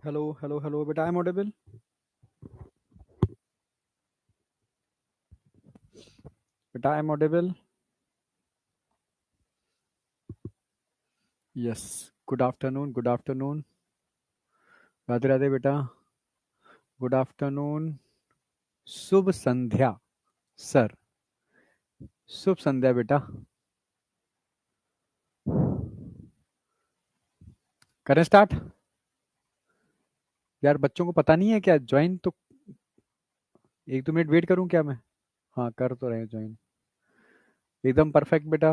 Hello hello hello बेटा, I am audible? बेटा, I am audible? Yes. Good afternoon, good afternoon. Radhe Radhe बेटा। Good afternoon. शुभ संध्या sir. शुभ संध्या बेटा। करें स्टार्ट? यार बच्चों को पता नहीं है क्या ज्वाइन? तो 1-2 मिनट वेट करूं क्या मैं? हाँ, कर तो रहे ज्वाइन। एकदम परफेक्ट बेटा।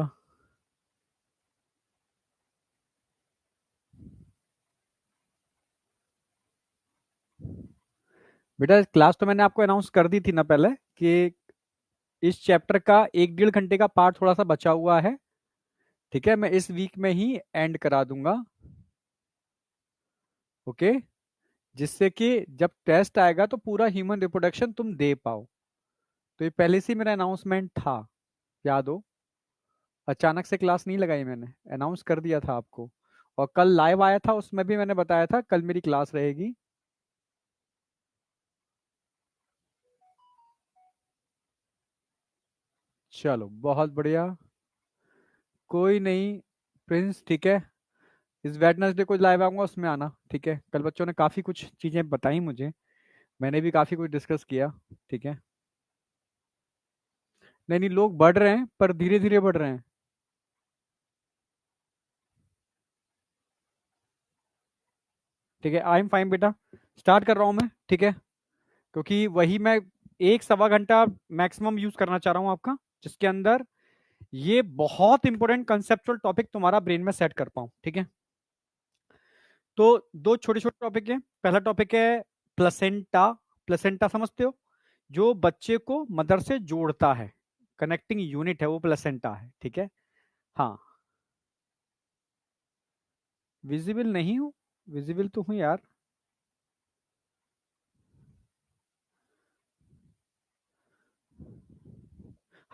बेटा क्लास तो मैंने आपको अनाउंस कर दी थी ना पहले, कि इस चैप्टर का 1-1.5 घंटे का पार्ट थोड़ा सा बचा हुआ है। ठीक है, मैं इस वीक में ही एंड करा दूंगा। ओके। जिससे कि जब टेस्ट आएगा तो पूरा ह्यूमन रिप्रोडक्शन तुम दे पाओ। तो ये पहले से ही मेरा अनाउंसमेंट था, याद हो। अचानक से क्लास नहीं लगाई मैंने, अनाउंस कर दिया था आपको। और कल लाइव आया था, उसमें भी मैंने बताया था कल मेरी क्लास रहेगी। चलो बहुत बढ़िया। कोई नहीं प्रिंस, ठीक है। इस वेडनेसडे को लाइव आऊंगा, उसमें आना, ठीक है। कल बच्चों ने काफी कुछ चीजें बताई मुझे, मैंने भी काफी कुछ डिस्कस किया। ठीक है। नहीं नहीं, लोग बढ़ रहे हैं पर धीरे धीरे बढ़ रहे हैं। ठीक है, आई एम फाइन बेटा। स्टार्ट कर रहा हूँ मैं, ठीक है। क्योंकि वही मैं 1-1.25 घंटा मैक्सिमम यूज करना चाह रहा हूँ आपका, जिसके अंदर ये बहुत इंपॉर्टेंट कंसेप्चुअल टॉपिक तुम्हारा ब्रेन में सेट कर पाऊं, ठीक है। तो दो छोटे छोटे टॉपिक है। पहला टॉपिक है प्लेसेंटा। प्लेसेंटा समझते हो? जो बच्चे को मदर से जोड़ता है, कनेक्टिंग यूनिट है, वो प्लेसेंटा है, ठीक है। हाँ। विजिबल नहीं हूँ? विजिबल तो हूँ यार।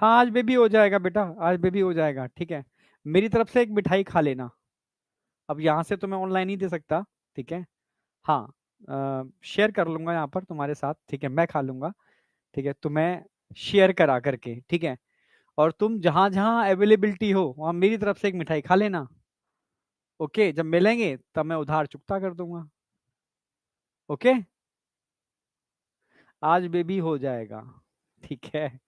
हाँ, आज बेबी हो जाएगा बेटा, आज बेबी हो जाएगा, ठीक है। मेरी तरफ से एक मिठाई खा लेना। अब यहाँ से तो मैं ऑनलाइन ही दे सकता, ठीक है। हाँ, शेयर कर लूंगा यहाँ पर तुम्हारे साथ, ठीक है, मैं खा लूंगा। ठीक है, तुम्हें शेयर करा करके, ठीक है। और तुम जहां जहां अवेलेबिलिटी हो वहां मेरी तरफ से एक मिठाई खा लेना। ओके, जब मिलेंगे तब मैं उधार चुकता कर दूंगा। ओके। आज बेबी हो जाएगा, ठीक है।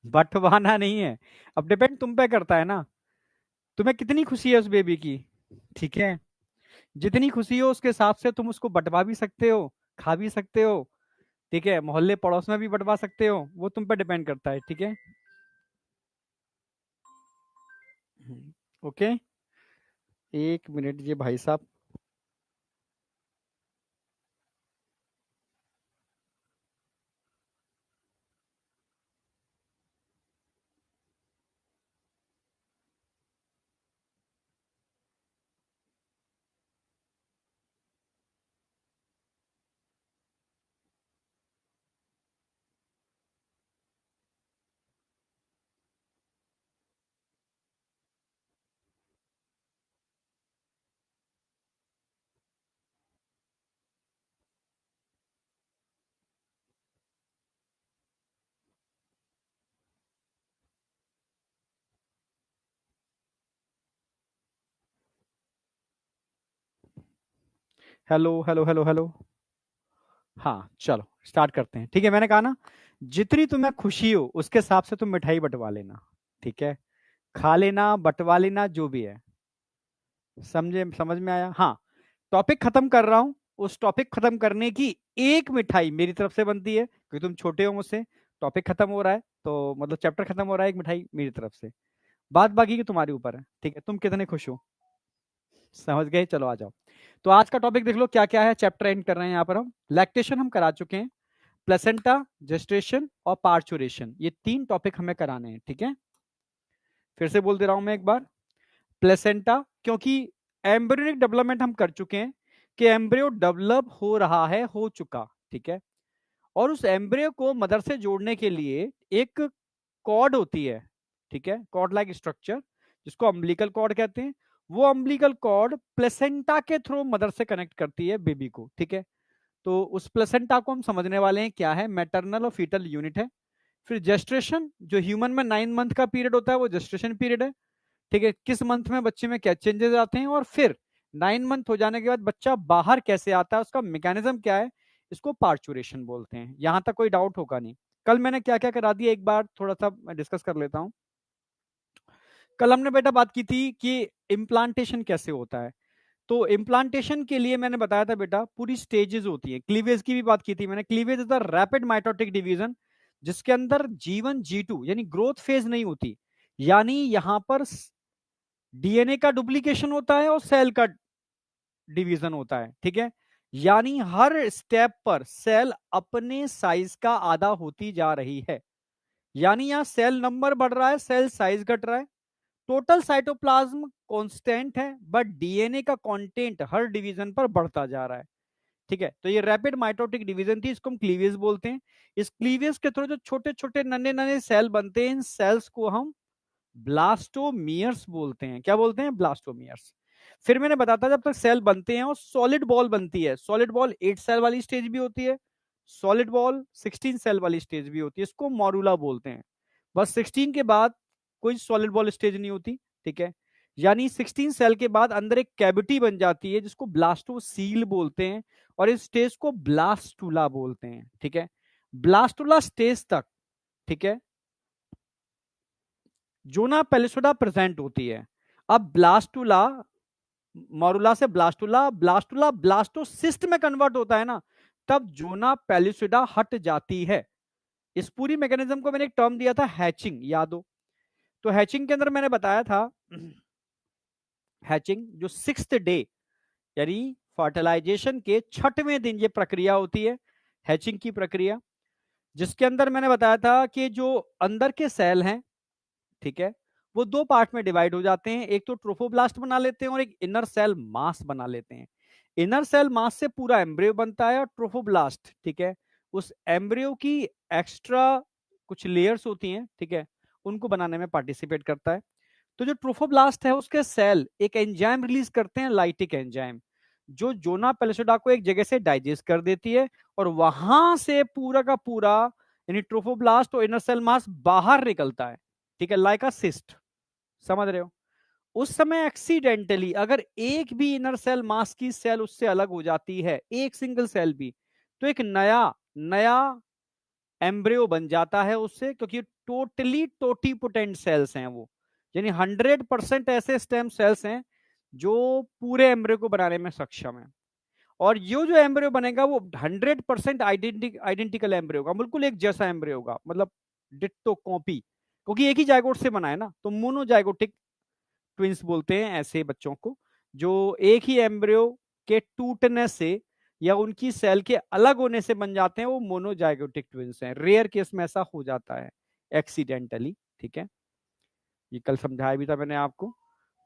बंटवाना नहीं है, अब डिपेंड तुम पे करता है ना। तुम्हें कितनी खुशी है उस बेबी की, ठीक है। जितनी खुशी हो उसके हिसाब से तुम उसको बंटवा भी सकते हो, खा भी सकते हो, ठीक है। मोहल्ले पड़ोस में भी बंटवा सकते हो, वो तुम पे डिपेंड करता है, ठीक है। ओके। 1 मिनट ये भाई साहब। Hello hello hello hello. हाँ चलो स्टार्ट करते हैं, ठीक है। मैंने कहा ना, जितनी तुम्हें खुशी हो उसके हिसाब से तुम मिठाई बंटवा लेना, ठीक है। खा लेना, बंटवा लेना, जो भी है। समझे, समझ में आया? हाँ। टॉपिक खत्म कर रहा हूं। उस टॉपिक खत्म करने की एक मिठाई मेरी तरफ से बनती है, क्योंकि तुम छोटे हो मुझसे। टॉपिक खत्म हो रहा है तो मतलब चैप्टर खत्म हो रहा है, एक मिठाई मेरी तरफ से। बात बाकी की तुम्हारे ऊपर है, ठीक है। तुम कितने खुश हो? समझ गए, चलो आ जाओ। तो आज का टॉपिक देख लो क्या क्या है, चैप्टर एंड कर रहे हैं यहाँ पर हम। लैक्टेशन हम करा चुके हैं, प्लेसेंटा, जेस्टेशन और पार्चुरेशन, ये 3 टॉपिक हमें कराने हैं, ठीक है। फिर से बोल दे रहा हूं मैं एक बार। प्लेसेंटा, क्योंकि एम्ब्रियोनिक डेवलपमेंट हम कर चुके हैं, कि एम्ब्रियो डेवलप हो रहा है, हो चुका, ठीक है। और उस एम्ब्रियो को मदर से जोड़ने के लिए एक कॉर्ड होती है, ठीक है, कॉर्ड लाइक स्ट्रक्चर जिसको अम्बिलिकल कॉर्ड कहते हैं, वो अम्बिलिकल कॉर्ड प्लेसेंटा के थ्रू मदर से कनेक्ट करती है बेबी को, ठीक है। तो उस प्लेसेंटा को हम समझने वाले हैं क्या है, मैटरनल और फीटल यूनिट है। फिर जेस्ट्रेशन, जो ह्यूमन में 9 मंथ का पीरियड होता है वो जेस्ट्रेशन पीरियड है, ठीक है, किस मंथ में बच्चे में क्या चेंजेस आते हैं, और फिर 9 मंथ हो जाने के बाद बच्चा बाहर कैसे आता है, उसका मैकेनिज्म क्या है, इसको पार्चुरेशन बोलते हैं। यहां तक कोई डाउट होगा नहीं। कल मैंने क्या क्या करा दिया, एक बार थोड़ा सा डिस्कस कर लेता हूं। कल हमने बेटा बात की थी कि इम्प्लांटेशन कैसे होता है। तो इम्प्लांटेशन के लिए मैंने बताया था बेटा पूरी स्टेजेस होती है। क्लीवेज की भी बात की थी मैंने। Cleavage is the rapid mitotic division जिसके अंदर G1 G2 यानी ग्रोथ फेज नहीं होती, यानी यहां पर डीएनए का डुप्लीकेशन होता है और सेल का डिवीजन होता है, ठीक है। यानी हर स्टेप पर सेल अपने साइज का आधा होती जा रही है, यानी यहां सेल नंबर बढ़ रहा है, सेल साइज घट रहा है। टोटल साइटोप्लाज्म कांस्टेंट है, बट डीएनए का कंटेंट हर डिवीजन पर बढ़ता जा रहा है, ठीक है। तो ये रैपिड माइटोटिक डिवीजन थी, इसको हम क्लीवेज बोलते हैं। इस क्लीवेज के थ्रू जो छोटे छोटे नन्हे नन्हे सेल बनते हैं, इन सेल्स को हम ब्लास्टोमियर्स बोलते हैं। क्या बोलते हैं? ब्लास्टोमियर्स। फिर मैंने बताया था जब तक सेल बनते हैं और सॉलिड बॉल बनती है, सॉलिड बॉल 8 सेल वाली स्टेज भी होती है, सॉलिड बॉल 16 सेल वाली स्टेज भी होती है, इसको मॉरूला बोलते हैं। बस 16 के बाद कोई सॉलिड बॉल स्टेज नहीं होती, ठीक है। यानी 16 सेल के बाद अंदर एक कैविटी बन जाती है जिसको ब्लास्टोसील बोलते हैं, और इस स्टेज को ब्लास्टुला बोलते हैं, ठीक है। ब्लास्टुला स्टेज तक, ठीक है, जोना पेलिसोडा प्रेजेंट होती है। अब ब्लास्टुला, मॉरुला से ब्लास्टुला, ब्लास्टुला ब्लास्टोसिस्ट में कन्वर्ट होता है ना, तब जोना पेलिसोडा हट जाती है। इस पूरी मैकेनिज्म को मैंने एक टर्म दिया था हैचिंग, याद हो। तो हैचिंग के अंदर मैंने बताया था, हैचिंग जो 6th डे यानी फर्टिलाइजेशन के 6वें दिन ये प्रक्रिया होती है, हैचिंग की प्रक्रिया, जिसके अंदर मैंने बताया था कि जो अंदर के सेल हैं, ठीक है, वो 2 पार्ट में डिवाइड हो जाते हैं। एक तो ट्रोफोब्लास्ट बना लेते हैं और एक इनर सेल मास बना लेते हैं। इनर सेल मास से पूरा एम्ब्रियो बनता है, और ट्रोफोब्लास्ट, ठीक है, उस एम्ब्रियो की एक्स्ट्रा कुछ लेयर्स होती हैं, ठीक है, उनको बनाने में पार्टिसिपेट करता है। तो जो ट्रोफोब्लास्ट है उसके सेल एक एंजाइम रिलीज करते हैं, लाइटिक एंजाइम, जो जोना पेलिसोडा को एक जगह से डाइजेस्ट कर देती है, और वहां से पूरा का पूरा यानी ट्रोफोब्लास्ट और इनर सेल मास बाहर निकलता है, ठीक है, लाइक अ सिस्ट। समझ रहे हो? उस समय एक्सीडेंटली अगर एक भी इनर सेल मास की सेल उससे अलग हो जाती है, एक सिंगल सेल भी, तो एक नया नया एम्ब्रियो बन जाता है उससे, क्योंकि टोटली टोटीपोटेंट सेल्स हैं वो, यानी 100% ऐसे स्टेम सेल्स हैं जो पूरे एम्ब्रियो को बनाने में सक्षम है। और ये जो एम्ब्रियो बनेगा वो 100% आइडेंटिकल एम्ब्रियो होगा, बिल्कुल एक जैसा एम्ब्रियो होगा, मतलब डिट्टो कॉपी, क्योंकि एक ही जायगोट से बना है ना। तो मोनोजाइगोटिक ट्विंस बोलते हैं ऐसे बच्चों को, जो एक ही एम्ब्रियो के टूटने से या उनकी सेल के अलग होने से बन जाते हैं, वो मोनोजाइगोटिक ट्विंस हैं। रेयर केस में ऐसा हो जाता है एक्सीडेंटली, ठीक है। ये कल समझाया भी था मैंने आपको,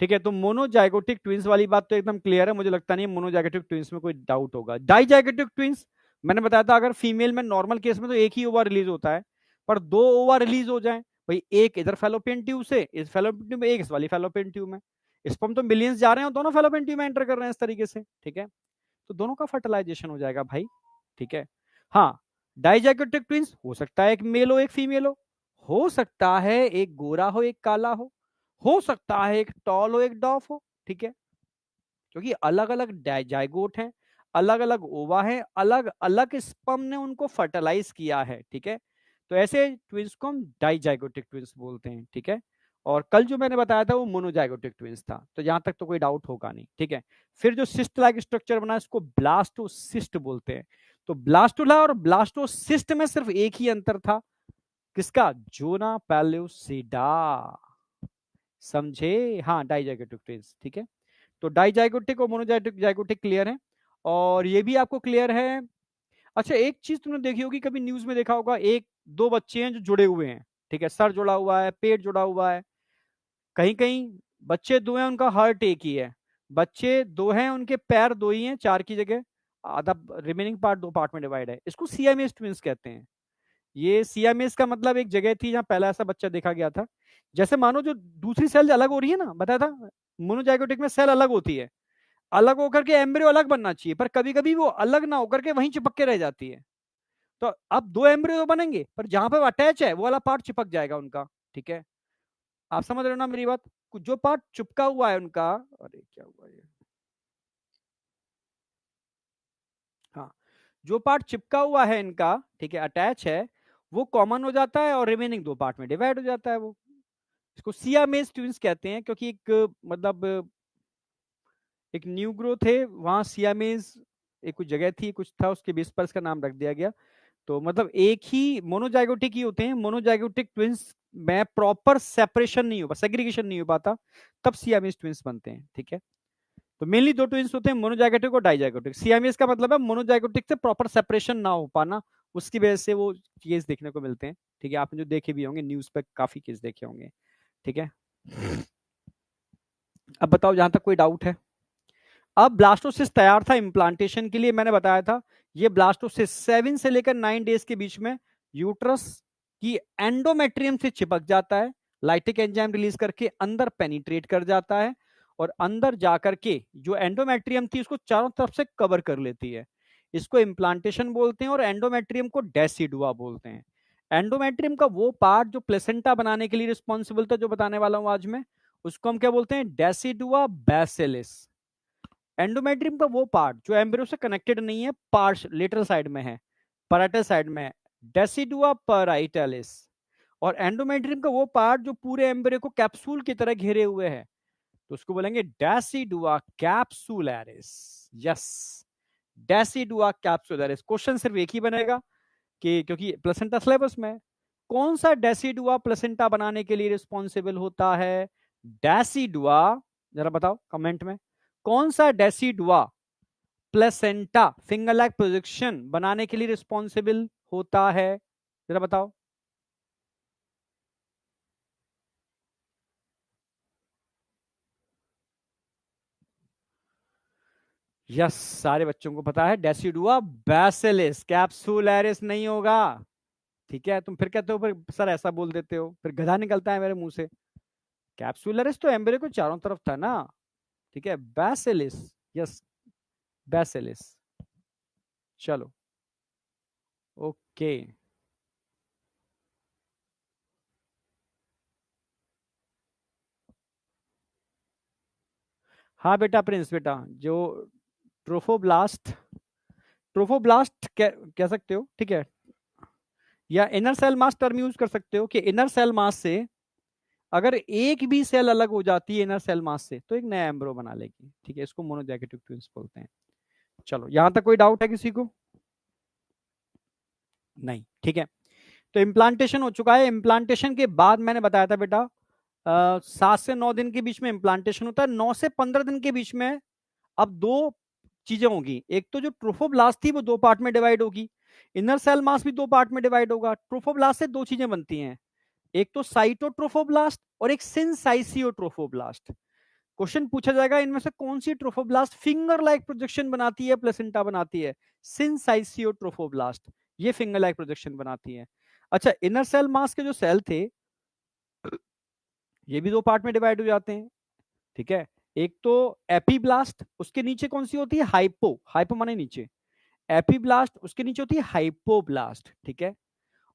ठीक है। तो मोनोजाइगोटिक ट्विंस वाली बात तो एकदम क्लियर है, मुझे लगता नहीं मोनोजाइगोटिक ट्विंस में कोई डाउट होगा। डाइजाइगोटिक ट्विंस मैंने बताया था, अगर फीमेल में नॉर्मल केस में तो एक ही ओवा रिलीज होता है, पर 2 ओवा रिलीज हो जाए, भाई एक इधर फैलोपियन ट्यूब से, इस फैलोपियन ट्यूब में, एक इस वाली फैलोपियन ट्यूब में, स्पर्म तो मिलियंस जा रहे हैं, दोनों फैलोपियन ट्यूब में एंटर कर रहे हैं इस तरीके से, ठीक है। तो दोनों का फर्टिलाइजेशन हो जाएगा भाई, ठीक है। हाँ, डाइजाइगोटिक ट्विंस हो सकता है एक मेल हो एक फीमेल हो सकता है एक गोरा हो एक काला हो सकता है एक टॉल हो एक डॉफ हो, ठीक है, क्योंकि अलग अलग जाइगोट हैं, अलग अलग ओवा हैं, अलग अलग स्पर्म ने उनको फर्टिलाइज किया है, ठीक है। तो ऐसे ट्विंस को हम डाइजाइगोटिक ट्विंस बोलते हैं, ठीक है। और कल जो मैंने बताया था वो मोनोजाइगोटिक ट्विंस था, तो यहां तक तो कोई डाउट होगा नहीं, ठीक है। फिर जो सिस्ट लाइक स्ट्रक्चर बना इसको ब्लास्टोसिस्ट बोलते हैं। तो ब्लास्टुला और ब्लास्टोसिस्ट में सिर्फ एक ही अंतर था, किसका? Zona pellucida. समझे? हाँ, डाइजाइगोटिक ट्विंस, ठीक है। तो डाइजाइगोटिक और मोनोजाइगोटिक क्लियर है, और ये भी आपको क्लियर है। अच्छा, एक चीज तुमने देखी होगी, कभी न्यूज में देखा होगा, एक दो बच्चे हैं जो जुड़े हुए हैं, ठीक है, सर जुड़ा हुआ है, पेट जुड़ा हुआ है, कहीं कहीं बच्चे दो हैं उनका हार्ट एक ही है, बच्चे दो हैं उनके पैर दो ही हैं, 4 की जगह, आधा रिमेनिंग पार्ट 2 पार्ट में डिवाइड है, इसको सियामीज ट्विंस कहते हैं। ये सियामीज का मतलब एक जगह थी जहां पहला ऐसा बच्चा देखा गया था। जैसे मानो जो दूसरी सेल अलग हो रही है ना, बताया था मोनोजाइगोटिक में सेल अलग होती है, अलग होकर के एम्ब्रियो अलग बनना चाहिए, पर कभी कभी वो अलग ना होकर के वहीं चिपक के रह जाती है। तो अब दो एम्ब्रियो बनेंगे, पर जहां पर अटैच है वो वाला पार्ट चिपक जाएगा उनका। ठीक है, आप समझ रहे हो ना मेरी बात? जो पार्ट चिपका हुआ है उनका, अरे क्या हुआ ये, हाँ, जो पार्ट चिपका हुआ है इनका, ठीक है, अटैच है, वो कॉमन हो जाता है और रिमेनिंग दो पार्ट में डिवाइड हो जाता है वो। इसको सियामेज ट्विंस कहते हैं, क्योंकि एक मतलब एक न्यू ग्रोथ है वहां सियामेज, एक कुछ जगह थी, कुछ था, उसके बेस पर इसका नाम रख दिया गया। तो मतलब एक ही मोनोजाइगोटिक ही होते हैं, मोनोजाइगोटिक ट्विंस में प्रॉपर सेपरेशन नहीं हो पाता, सेग्रीगेशन नहीं हो पाता, तब सियामेज ट्विंस बनते हैं। ठीक है, तो मेनली दो ट्विंस होते हैं, मोनोजाइगोटिक और डाइजाइगोटिक। सियामेज का मतलब है मोनोजाइगोटिक से प्रॉपर सेपरेशन ना हो पाना, उसकी वजह से वो केस देखने को मिलते हैं। ठीक है, आपने जो देखे भी होंगे न्यूज पे, काफी केस देखे होंगे। ठीक है, अब बताओ जहां तक कोई डाउट है। अब ब्लास्टोसिस्ट तैयार था इम्प्लांटेशन के लिए, मैंने बताया था ये ब्लास्टोसिस्ट 7 से लेकर 9 डेज के बीच में यूट्रस की एंडोमेट्रियम से चिपक जाता है, लाइटिक एंजाइम रिलीज करके अंदर पेनिट्रेट कर जाता है, और अंदर जाकर के जो एंडोमेट्रियम थी उसको चारों तरफ से कवर कर लेती है। इसको इम्प्लांटेशन बोलते हैं, और एंडोमेट्रियम को डेसिडुआ बोलते हैं। एंडोमेट्रियम का वो पार्ट जो प्लेसेंटा बनाने के लिए रिस्पॉन्सिबल था, जो बताने वाला हूं आज मैं, उसको हम क्या बोलते हैं? डेसिडुआ बैसिलिस। एंडोमेट्रियम का वो पार्ट जो एम्ब्रियो से कनेक्टेड नहीं है, पार्श लेटरल साइड में है, पराइटल साइड में है, डेसिडुआ पराइटलिस। और एंडोमेट्रियम का वो पार्ट जो पूरे एम्ब्रियो को कैप्सूल की तरह घेरे हुए है, तो उसको बोलेंगे decidua capsularis. Yes, decidua capsularis. Question सिर्फ एक ही बनेगा कि क्योंकि प्लेसेंटा सिलेबस में, कौन सा डेसिडुआ प्लेसेंटा बनाने के लिए रिस्पॉन्सिबल होता है? डेसिडुआ, जरा बताओ कमेंट में, कौन सा decidua placenta finger lag projection बनाने के लिए रिस्पॉन्सिबल होता है? जरा बताओ। यस, सारे बच्चों को पता है, डेसिडुआ बैसिलिस, कैप्सुलरिस नहीं होगा। ठीक है, तुम फिर कहते हो फिर सर ऐसा बोल देते हो, फिर गधा निकलता है मेरे मुंह से। कैप्सुलरिस तो एम्ब्रियो को चारों तरफ था ना। ठीक है, बैसिलिस, यस, बैसिलिस। चलो, ओके। हाँ बेटा, प्रिंस बेटा, जो ट्रोफोब्लास्ट, ट्रोफोब्लास्ट कह सकते हो, ठीक है, या inner cell mass term use कर सकते हो, कि इनर सेल मास से अगर एक भी सेल अलग हो जाती है इनर सेल मास से, तो एक नया एम्ब्रो बना लेगी। ठीक है, इसको मोनोजैकेटिक ट्विंस बोलते हैं। चलो, यहां तक कोई डाउट है किसी को? नहीं, ठीक है। तो इम्प्लांटेशन हो चुका है। इम्प्लांटेशन के बाद मैंने बताया था बेटा 7 से 9 दिन के बीच में इम्प्लांटेशन होता है, 9 से 15 दिन के बीच में अब दो चीजें होगी। एक तो जो ट्रोफोब्लास्ट थी वो दो पार्ट में डिवाइड होगी, इनर सेल मास भी दो पार्ट में डिवाइड होगा। ट्रोफोब्लास्ट से दो चीजें बनती हैं, एक तो साइटोट्रोफोब्लास्ट और एक सिंसाइसियोट्रोफोब्लास्ट। क्वेश्चन पूछा जाएगा इनमें से कौन सी ट्रोफोब्लास्ट फिंगर लाइक प्रोजेक्शन बनाती है, प्लेसेंटा बनाती है? सिंसाइसियोट्रोफोब्लास्ट, ये फिंगर लाइक प्रोजेक्शन बनाती है। अच्छा, इनर सेल मास के जो सेल थे, ये भी दो पार्ट में डिवाइड हो जाते हैं। ठीक है, एक तो एपीब्लास्ट, उसके नीचे कौन सी होती है? हाइपो, हाइपो माने नीचे, एपीब्लास्ट, उसके नीचे होती है हाइपोब्लास्ट। ठीक है,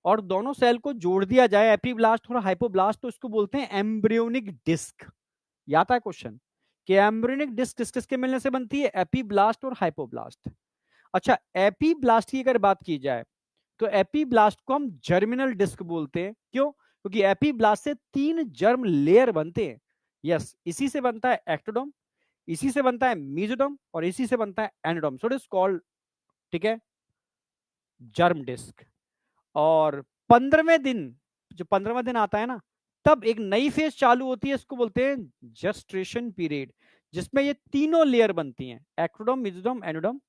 और दोनों सेल को जोड़ दिया जाए, एपीब्लास्ट और हाइपोब्लास्ट, तो इसको बोलते हैं एम्ब्रियोनिक डिस्क। ये आता है क्वेश्चन कि एम्ब्रियोनिक डिस्क किस किसके मिलने से बनती है? एपीब्लास्ट और हाइपोब्लास्ट। अच्छा, एपीब्लास्ट की अगर बात की जाए, तो एपीब्लास्ट को हम जर्मिनल डिस्क बोलते हैं। क्यों? क्योंकि एपीब्लास्ट से 3 जर्म लेयर बनते हैं। यस, इसी से बनता है एक्टोडर्म, इसी से बनता है मीजोडर्म, और इसी से बनता है endoderm. So it is called, ठीक है, जर्म डिस्क। और 15वें दिन, जो 15वां दिन आता है ना, तब एक नई फेज चालू होती है, इसको बोलते हैं जस्ट्रेशन पीरियड, जिसमें ये तीनों लेयर बनती हैं, एक्टोडर्म, मीजोडर्म, एंडोडर्म।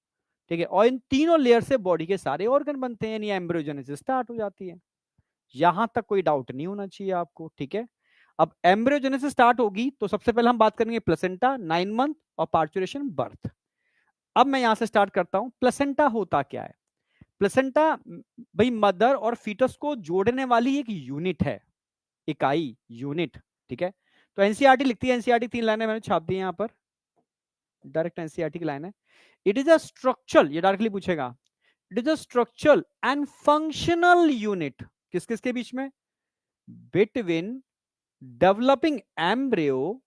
ठीक है, और इन तीनों लेयर से बॉडी के सारे ऑर्गन बनते हैं, यानी एम्ब्रियोजेनेसिस स्टार्ट हो जाती है। यहां तक कोई डाउट नहीं होना चाहिए आपको। ठीक है, अब एम्ब्रियोजेनेसिस स्टार्ट होगी तो सबसे पहले हम बात करेंगे प्लेसेंटा, 9 मंथ और पार्चुरेशन, बर्थ। अब मैं यहां से स्टार्ट करता हूं, प्लेसेंटा होता क्या है? प्लेसेंटा भाई मदर और फीटस को जोड़ने वाली एक यूनिट है, इकाई, यूनिट, ठीक है। तो एनसीईआरटी लिखती है, एनसीईआरटी 3 लाइनें मैंने छाप दी है यहाँ पर, डायरेक्ट एनसीईआरटी की लाइन है। इट इज अ स्ट्रक्चरल, ये डायरेक्टली पूछेगा, it is a structural and functional unit, किस किस के बीच में, between developing embryo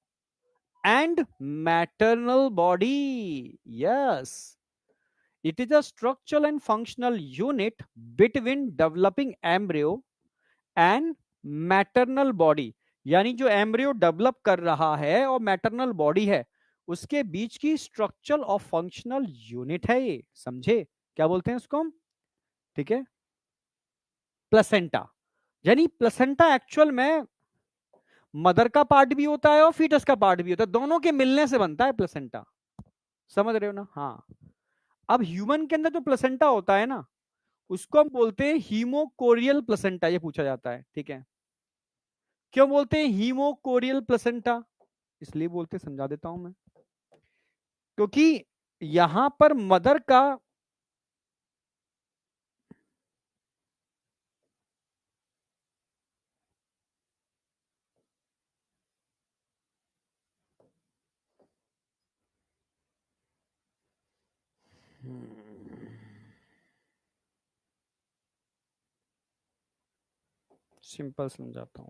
and maternal body, yes, it is a structural and functional unit between developing embryo and maternal body, यानी जो embryo develop कर रहा है और मैटरनल बॉडी है उसके बीच की स्ट्रक्चरल और फंक्शनल यूनिट है ये, समझे क्या बोलते हैं उसको हम, ठीक है। प्लेसेंटा, यानी प्लेसेंटा एक्चुअल में मदर का पार्ट भी होता है और फीटस का पार्ट भी होता है, दोनों के मिलने से बनता है प्लेसेंटा, समझ रहे हो ना। हाँ, अब ह्यूमन के अंदर जो प्लेसेंटा होता है ना उसको हम बोलते हैं हीमोकोरियल प्लेसेंटा, ये पूछा जाता है, ठीक है। क्यों बोलते हैं हीमोकोरियल प्लेसेंटा, इसलिए बोलते हैं, समझा देता हूं मैं, क्योंकि यहां पर मदर का सिंपल समझाता हूं।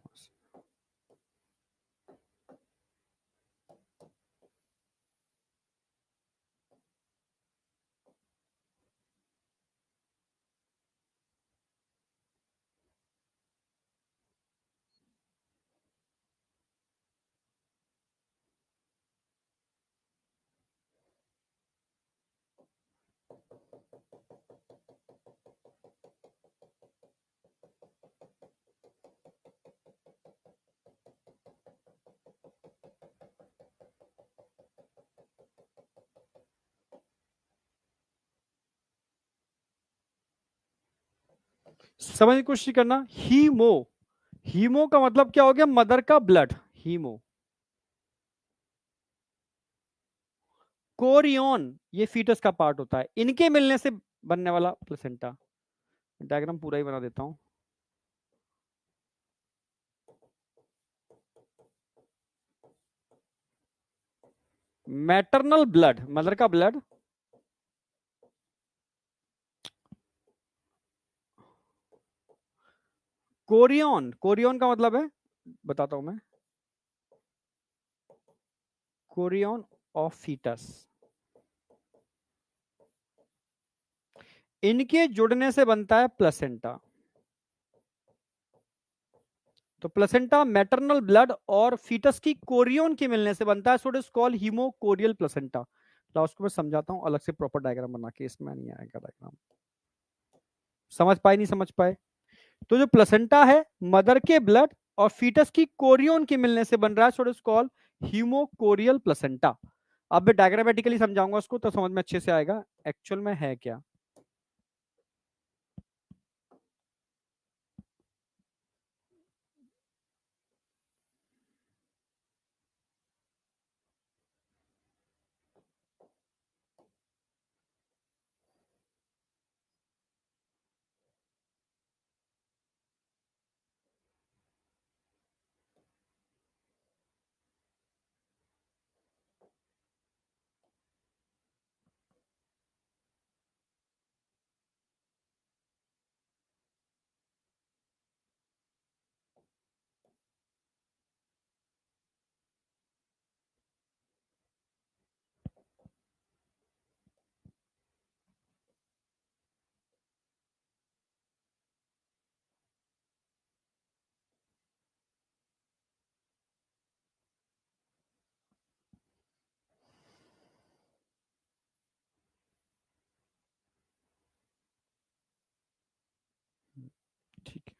समझने की कोशिश करना, हीमो, हीमो का मतलब क्या हो गया, मदर का ब्लड, हीमो। कोरियन ये फीटस का पार्ट होता है, इनके मिलने से बनने वाला प्लेसेंटा, डायग्राम पूरा ही बना देता हूं। मैटरनल ब्लड, मदर का ब्लड, कोरियन, कोरियन का मतलब है, बताता हूं मैं, कोरियन ऑफ फीटस, इनके जुड़ने से बनता है प्लेसेंटा। तो प्लेसेंटा मैटरनल ब्लड और फीटस की कोरियन के मिलने से बनता है, so it is called haemochorial placenta. तो उसको मैं समझाता हूं अलग से प्रॉपर डायग्राम बना के, इसमें नहीं आएगा डायग्राम, समझ पाए नहीं समझ पाए। तो जो प्लेसेंटा है मदर के ब्लड और फीटस की कोरियन के मिलने से बन रहा है, so it is called haemochorial placenta. अब मैं डायग्रामेटिकली समझाऊंगा उसको तो समझ में अच्छे से आएगा एक्चुअल में है क्या। ठीक है।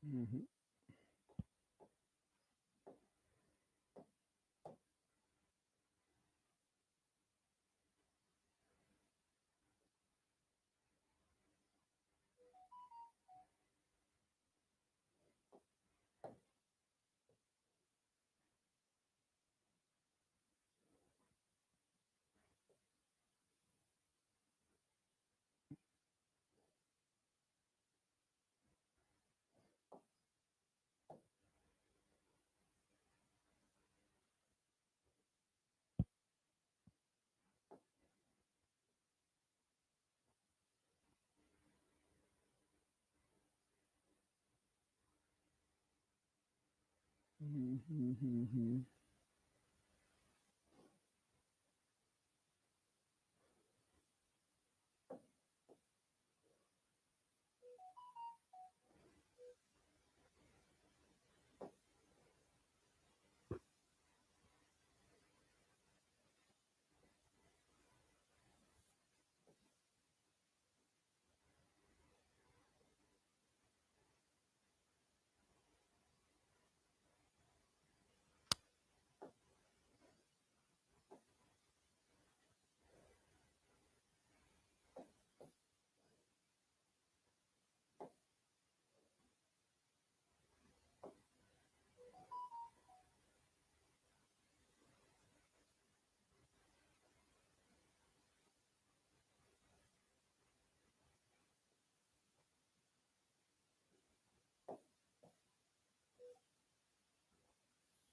हम्म, हम्म।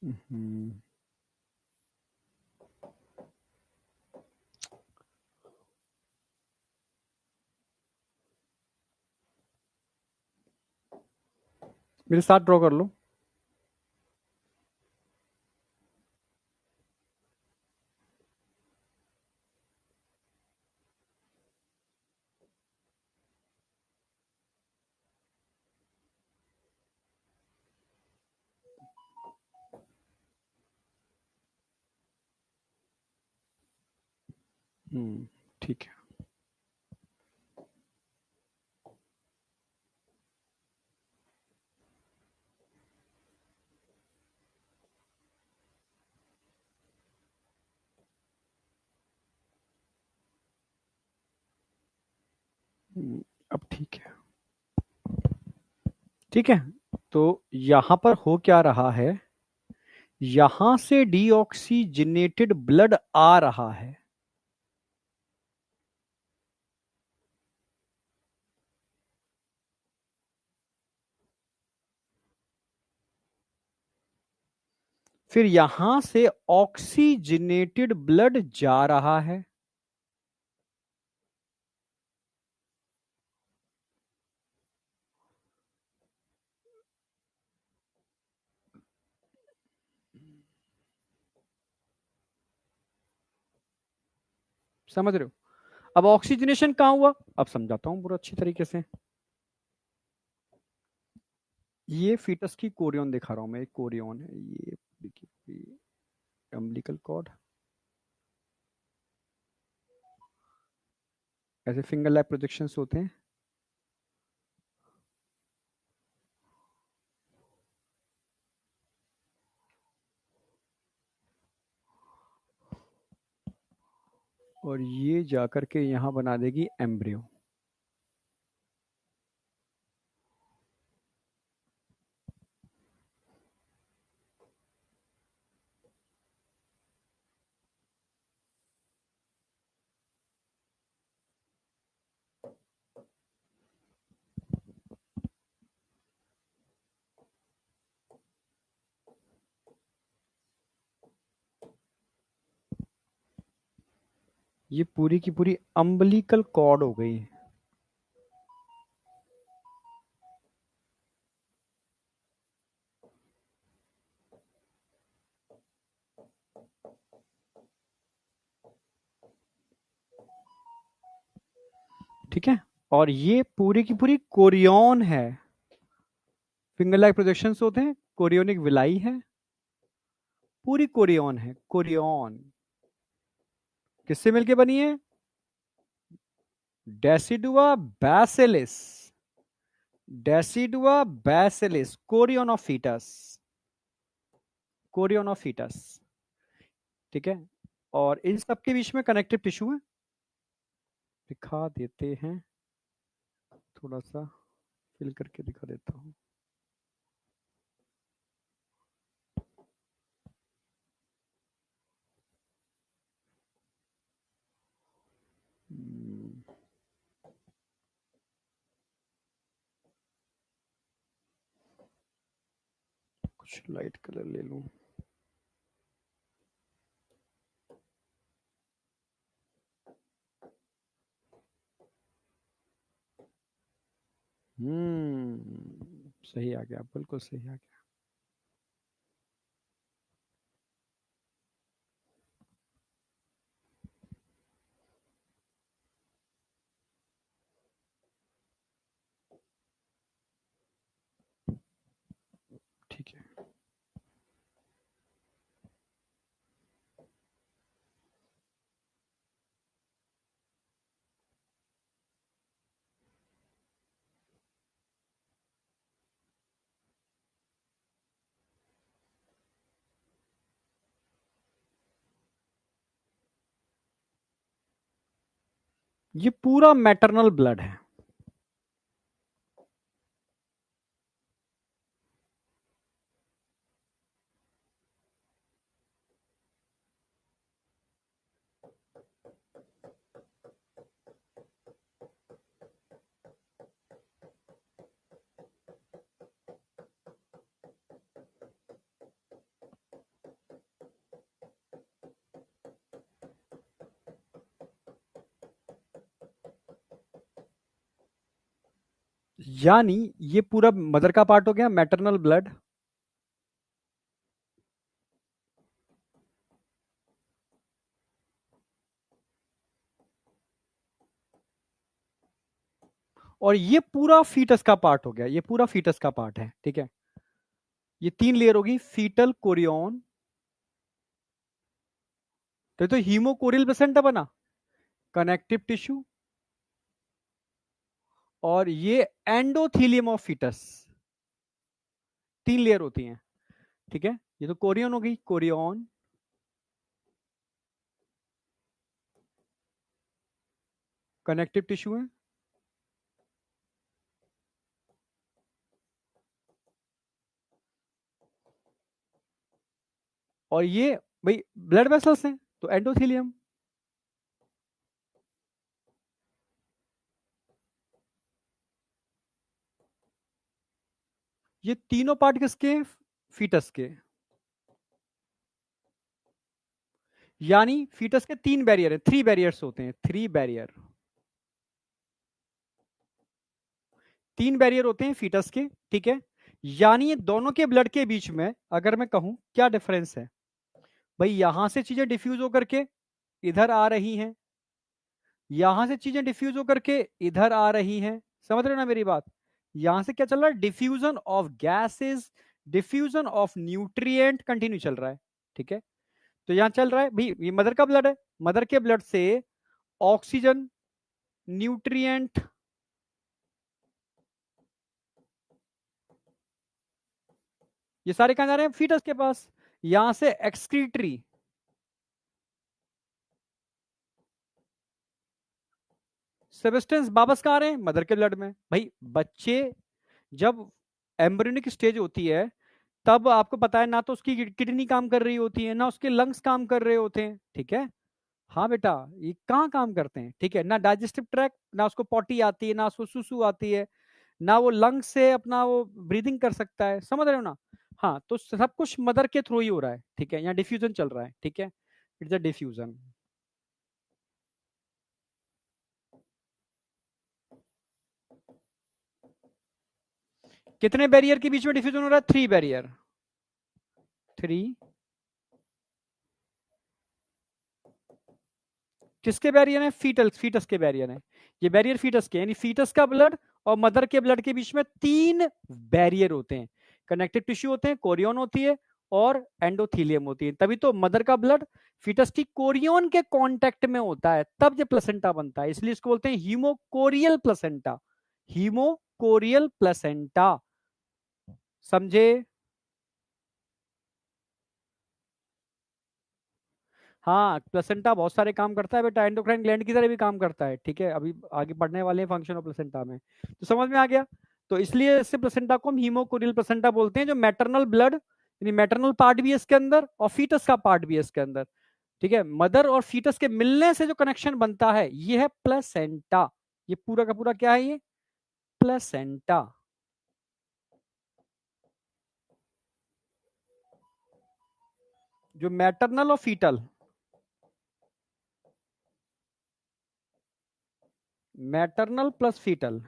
हम्म। मेरे साथ ड्रॉ कर लो। ठीक है। अब ठीक है। ठीक है। तो यहां पर हो क्या रहा है, यहां से डीऑक्सीजनेटेड ब्लड आ रहा है। फिर यहां से ऑक्सीजनेटेड ब्लड जा रहा है। समझ रहे हो? अब ऑक्सीजनेशन कहां हुआ, अब समझाता हूं पूरा अच्छी तरीके से। ये फीटस की कोरियन दिखा रहा हूं मैं, एक कोरियन है ये। देखिए, अम्बिलिकल कॉर्ड, ऐसे फिंगर लैप प्रोजेक्शंस होते हैं। और ये जाकर के यहां बना देगी एम्ब्रियो। ये पूरी की पूरी अम्बिलिकल कॉर्ड हो गई। ठीक है। और ये पूरी की पूरी कोरियन है। फिंगर लाइक प्रोजेक्शंस होते हैं, कोरियोनिक विलाई है, पूरी कोरियन है, कोरियन। किससे मिलके बनी है? Decidua basalis. Decidua basalis, chorion of foetus. Chorion of foetus. ठीक है। और इन सब के बीच में कनेक्टिव टिश्यू है, दिखा देते हैं, थोड़ा सा फिल करके दिखा देता हूँ। कुछ लाइट कलर ले लूं। सही आ गया, बिल्कुल सही आ गया। ये पूरा मैटरनल ब्लड है। यानी ये पूरा मदर का पार्ट हो गया मैटरनल ब्लड। और ये पूरा फीटस का पार्ट हो गया, ये पूरा फीटस का पार्ट है, ठीक है। ये 3 लेयर होगी, फीटल कोरियन, तो हीमोकोरियल प्लेसेंटा बना, कनेक्टिव टिश्यू, और ये एंडोथीलियम ऑफ फीटस। 3 लेयर होती हैं, ठीक है। ये तो कोरियन हो गई, कोरियन, कनेक्टिव टिश्यू है, और ये भाई ब्लड वेसल्स हैं तो एंडोथीलियम। ये तीनों पार्ट किसके? फीटस के। यानी फीटस के 3 बैरियर है, 3 बैरियर्स होते हैं, 3 बैरियर, 3 बैरियर होते हैं फीटस के, ठीक है। यानी ये दोनों के ब्लड के बीच में अगर मैं कहूं क्या डिफरेंस है, भाई यहां से चीजें डिफ्यूज होकर के इधर आ रही हैं, यहां से चीजें डिफ्यूज होकर के इधर आ रही हैं, समझ रहे हो ना मेरी बात। यहां से क्या चल रहा है? Diffusion of gases, diffusion of nutrient continue चल रहा है, ठीक है। तो यहां चल रहा है भाई, ये मदर का ब्लड है, मदर के ब्लड से ऑक्सीजन, न्यूट्रिएंट, ये सारे कहां जा रहे हैं? फीटस के पास। यहां से एक्सक्रीटरी, सब्सटेंस वापस कहां आ रहे हैं? मदर के ब्लड में। भाई बच्चे जब एम्ब्रियोनिक स्टेज होती है तब आपको पता है ना तो उसकी किडनी काम कर रही होती है ना उसके लंग्स काम कर रहे होते हैं, ठीक है। हाँ बेटा, ये कहाँ काम करते हैं, ठीक है। ना डाइजेस्टिव ट्रैक्ट, ना उसको पॉटी आती है, ना उसको सुसु आती है, ना वो लंग से अपना वो ब्रीदिंग कर सकता है, समझ रहे हो ना। हाँ, तो सब कुछ मदर के थ्रू ही हो रहा है, ठीक है। यहाँ डिफ्यूजन चल रहा है, ठीक है, इट्स अ डिफ्यूजन। कितने बैरियर के बीच में डिफ्यूजन हो रहा है? 3 बैरियर, 3। किसके बैरियर है? फीटस के बैरियर है। ये बैरियर फीटस के, यानी फीटस का ब्लड और मदर के ब्लड के बीच में 3 बैरियर होते हैं, कनेक्टिव टिश्यू होते हैं, कोरियन होती है और एंडोथीलियम होती है। तभी तो मदर का ब्लड फीटस की कोरियन के कांटेक्ट में होता है, तब ये प्लेसेंटा बनता है, इसलिए इसको बोलते हैं हीमोकोरियल प्लेसेंटा। हीमोकोरियल प्लेसेंटा, समझे? हाँ, प्लेसेंटा बहुत सारे काम करता है बेटा, एंडोक्राइन ग्लैंड की तरह भी काम करता है, ठीक है। अभी आगे पढ़ने वाले हैं फंक्शन ऑफ प्लेसेंटा में, तो समझ में आ गया। तो इसलिए इससे प्लेसेंटा को हम हीमोकोरियल प्लेसेंटा बोलते हैं, जो मैटरनल ब्लड यानी मैटरनल पार्ट भी है इसके अंदर और फीटस का पार्ट भी है इसके अंदर, ठीक है। मदर और फीटस के मिलने से जो कनेक्शन बनता है ये है प्लेसेंटा। ये पूरा का पूरा क्या है? ये प्लेसेंटा। जो मैटरनल और फीटल, मैटरनल प्लस फीटल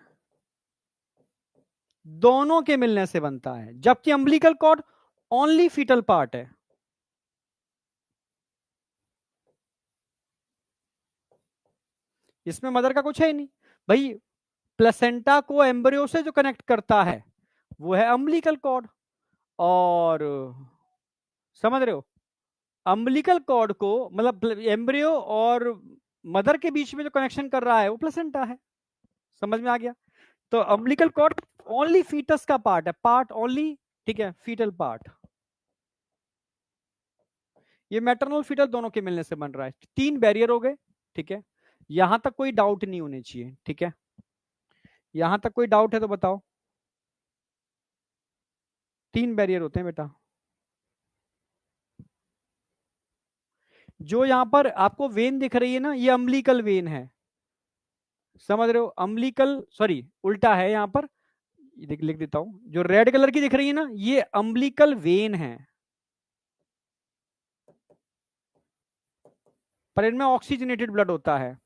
दोनों के मिलने से बनता है, जबकि umbilical cord only fetal part है। इसमें मदर का कुछ है ही नहीं भाई। प्लेसेंटा को एम्ब्रियो से जो कनेक्ट करता है वो है अम्बिलिकल कॉर्ड, और समझ रहे हो, अम्बिलिकल कॉर्ड को मतलब एम्ब्रियो और मदर के बीच में जो कनेक्शन कर रहा है वो प्लेसेंटा है, समझ में आ गया। तो अम्बिलिकल कॉर्ड ओनली फीटस का पार्ट है, पार्ट ओनली, ठीक है, फीटल पार्ट। ये मैटरनल फीटल दोनों के मिलने से बन रहा है, 3 बैरियर हो गए, ठीक है। यहां तक कोई डाउट नहीं होने चाहिए, ठीक है? यहां तक कोई डाउट है तो बताओ। 3 बैरियर होते हैं बेटा। जो यहां पर आपको वेन दिख रही है ना, ये अम्बिलिकल वेन है, समझ रहे हो? अम्बिलिकल, सॉरी उल्टा है यहां पर, लिख देता हूं। जो रेड कलर की दिख रही है ना, ये अम्बिलिकल वेन है, पर इनमें ऑक्सीजनेटेड ब्लड होता है।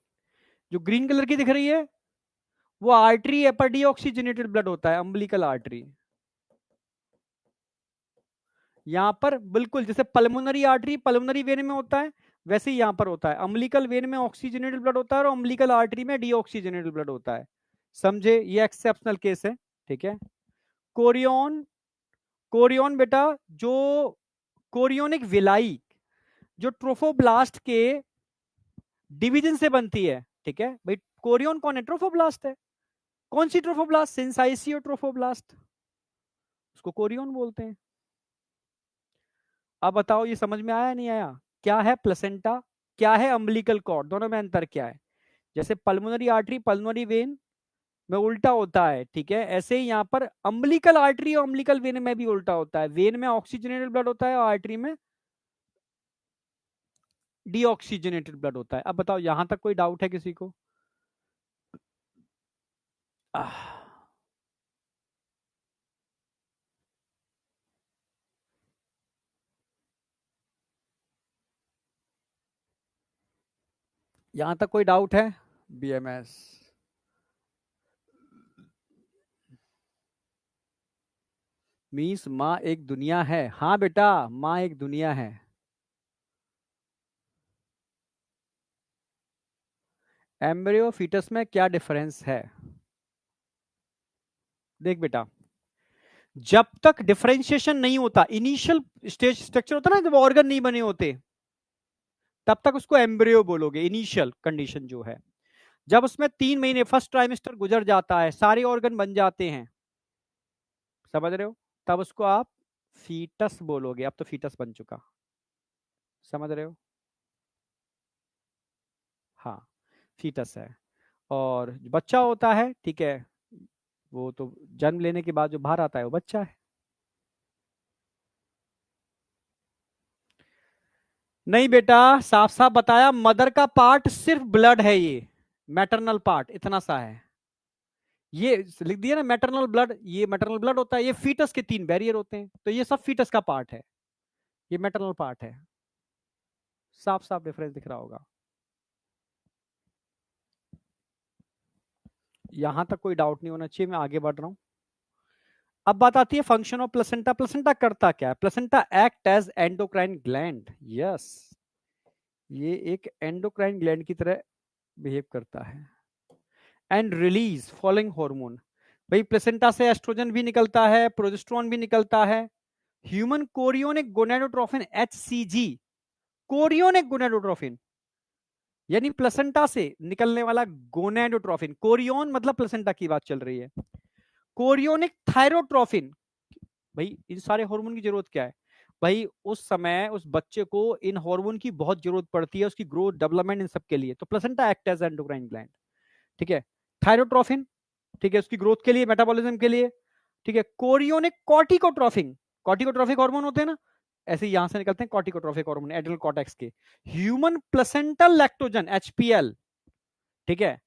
जो ग्रीन कलर की दिख रही है वो आर्टरी है, पर डीऑक्सीजनेटेड ब्लड होता है, अम्बिलिकल आर्टरी। यहां पर बिल्कुल जैसे पल्मोनरी आर्टरी पल्मोनरी वेन में होता है, वैसे ही यहां पर होता है। अम्बिलिकल वेन में ऑक्सीजनेटेड ब्लड होता है और अम्बिलिकल आर्टरी में डीऑक्सीजनेटेड ब्लड होता है। समझे? ये एक्सेप्शनल केस है, ठीक है? कोरियन, कोरियन बेटा, जो कोरियोनिक विलाई जो ट्रोफोब्लास्ट के डिवीजन से बनती है, ठीक है भाई? कोरियन कौन है? ट्रोफोब्लास्ट है। कौन सी ट्रोफोब्लास्ट? सिंसाइसियो ट्रोफोब्लास्ट, उसको कोरियन बोलते हैं। अब बताओ ये समझ में आया नहीं आया? क्या है प्लेसेंटा, क्या है अम्बिलिकल कॉर्ड, दोनों में अंतर क्या है? जैसे पल्मोनरी आर्टरी पल्मोनरी वेन में उल्टा होता है, ठीक है, ऐसे ही यहाँ पर अम्बिलिकल आर्टरी और अम्बिलिकल वेन में भी उल्टा होता है। वेन में ऑक्सीजनेटेड ब्लड होता है और आर्टरी में डीऑक्सीजनेटेड ब्लड होता है। अब बताओ यहां तक कोई डाउट है किसी को? यहां तक कोई डाउट है? बीएमएस, मीन्स माँ एक दुनिया है। हाँ बेटा, माँ एक दुनिया है। एम्ब्रियो फीटस में क्या डिफरेंस है? देख बेटा, जब तक डिफरेंशिएशन नहीं होता, इनिशियल स्टेज स्ट्रक्चर होता ना, जब ऑर्गन नहीं बने होते, तब तक उसको एम्ब्रियो बोलोगे, इनिशियल कंडीशन जो है। जब उसमें 3 महीने फर्स्ट ट्राइमेस्टर गुजर जाता है, सारे ऑर्गन बन जाते हैं, समझ रहे हो, तब उसको आप फीटस बोलोगे। अब तो फीटस बन चुका, समझ रहे हो? हाँ, फीटस है। और बच्चा होता है, ठीक है, वो तो जन्म लेने के बाद जो बाहर आता है वो बच्चा है। नहीं बेटा, साफ साफ बताया, मदर का पार्ट सिर्फ ब्लड है, ये मैटरनल पार्ट इतना सा है। ये लिख दिया ना मैटरनल ब्लड, ये मैटरनल ब्लड होता है। ये फीटस के 3 बैरियर होते हैं, तो ये सब फीटस का पार्ट है, ये मैटरनल पार्ट है। साफ साफ डिफरेंस दिख रहा होगा। यहां तक कोई डाउट नहीं होना चाहिए, मैं आगे बढ़ रहा हूं। अब बात आती है फंक्शन ऑफ प्लेसेंटा। प्लेसेंटा करता क्या है? Placenta act as endocrine gland. Yes, ये एक एंडोक्राइन ग्लैंड की तरह बिहेव करता है। And release following hormone. भाई प्लेसेंटा से एस्ट्रोजन भी निकलता है, प्रोजेस्टेरोन भी निकलता है। Human chorionic gonadotropin HCG, chorionic gonadotropin, यानी प्लेसेंटा से निकलने वाला गोनेडोट्रोफिन। कोरियोन मतलब प्लेसेंटा की बात चल रही है। कोरियोनिक थायरोट्रोफिन, भाई इन सारे हार्मोन की जरूरत क्या है? भाई उस समय उस बच्चे को इन हार्मोन की बहुत जरूरत पड़ती है, उसकी ग्रोथ डेवलपमेंट इन सब के लिए, तो placenta act as endocrine gland, ठीक है। थायरोट्रोफिन, ठीक है, उसकी ग्रोथ के लिए, मेटाबॉलिज्म के लिए, ठीक है। कोरियोनिक कॉर्टिकोट्रोफिन, कॉर्टिकोट्रोफिक हार्मोन होते हैं ना, ऐसे यहां से निकलते हैं कॉर्टिकोट्रोफिक हार्मोन एड्रिनल कॉर्टेक्स के। ह्यूमन प्लेसेंटल लैक्टोजन एचपीएल, ठीक है,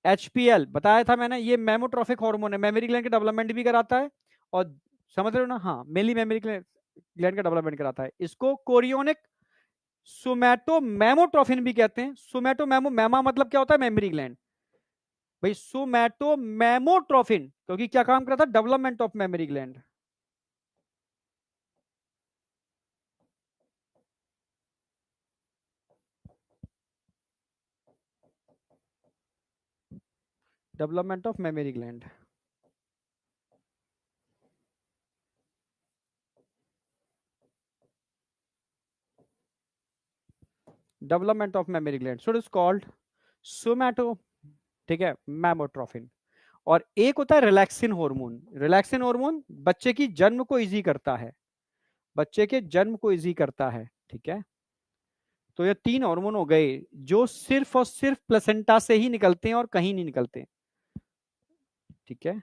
एचपीएल बताया था मैंने, ये मेमोट्रोफिक हार्मोन है, मेमोरी ग्लैंड का डेवलपमेंट भी कराता है, और समझ रहे हो ना, हाँ, मेनली मेमोरी ग्लैंड का डेवलपमेंट कराता है। इसको कोरियोनिक सोमैटोमेमोट्रोफिन भी कहते हैं। सोमैटोमेमो, मेमा मतलब क्या होता है? Memory gland. भाई सोमैटोमेमोट्रोफिन क्योंकि क्या काम करता है? Development of memory gland. Development of memory gland, development of memory gland, so it is called सोमैटो, ठीक है, मेमोट्रोफिन। और एक होता है रिलैक्सिन हार्मोन। रिलैक्सिन हार्मोन बच्चे की जन्म को इजी करता है, बच्चे के जन्म को इजी करता है, ठीक है। तो ये 3 हार्मोन हो गए जो सिर्फ और सिर्फ प्लेसेंटा से ही निकलते हैं और कहीं नहीं निकलते। ठीक है,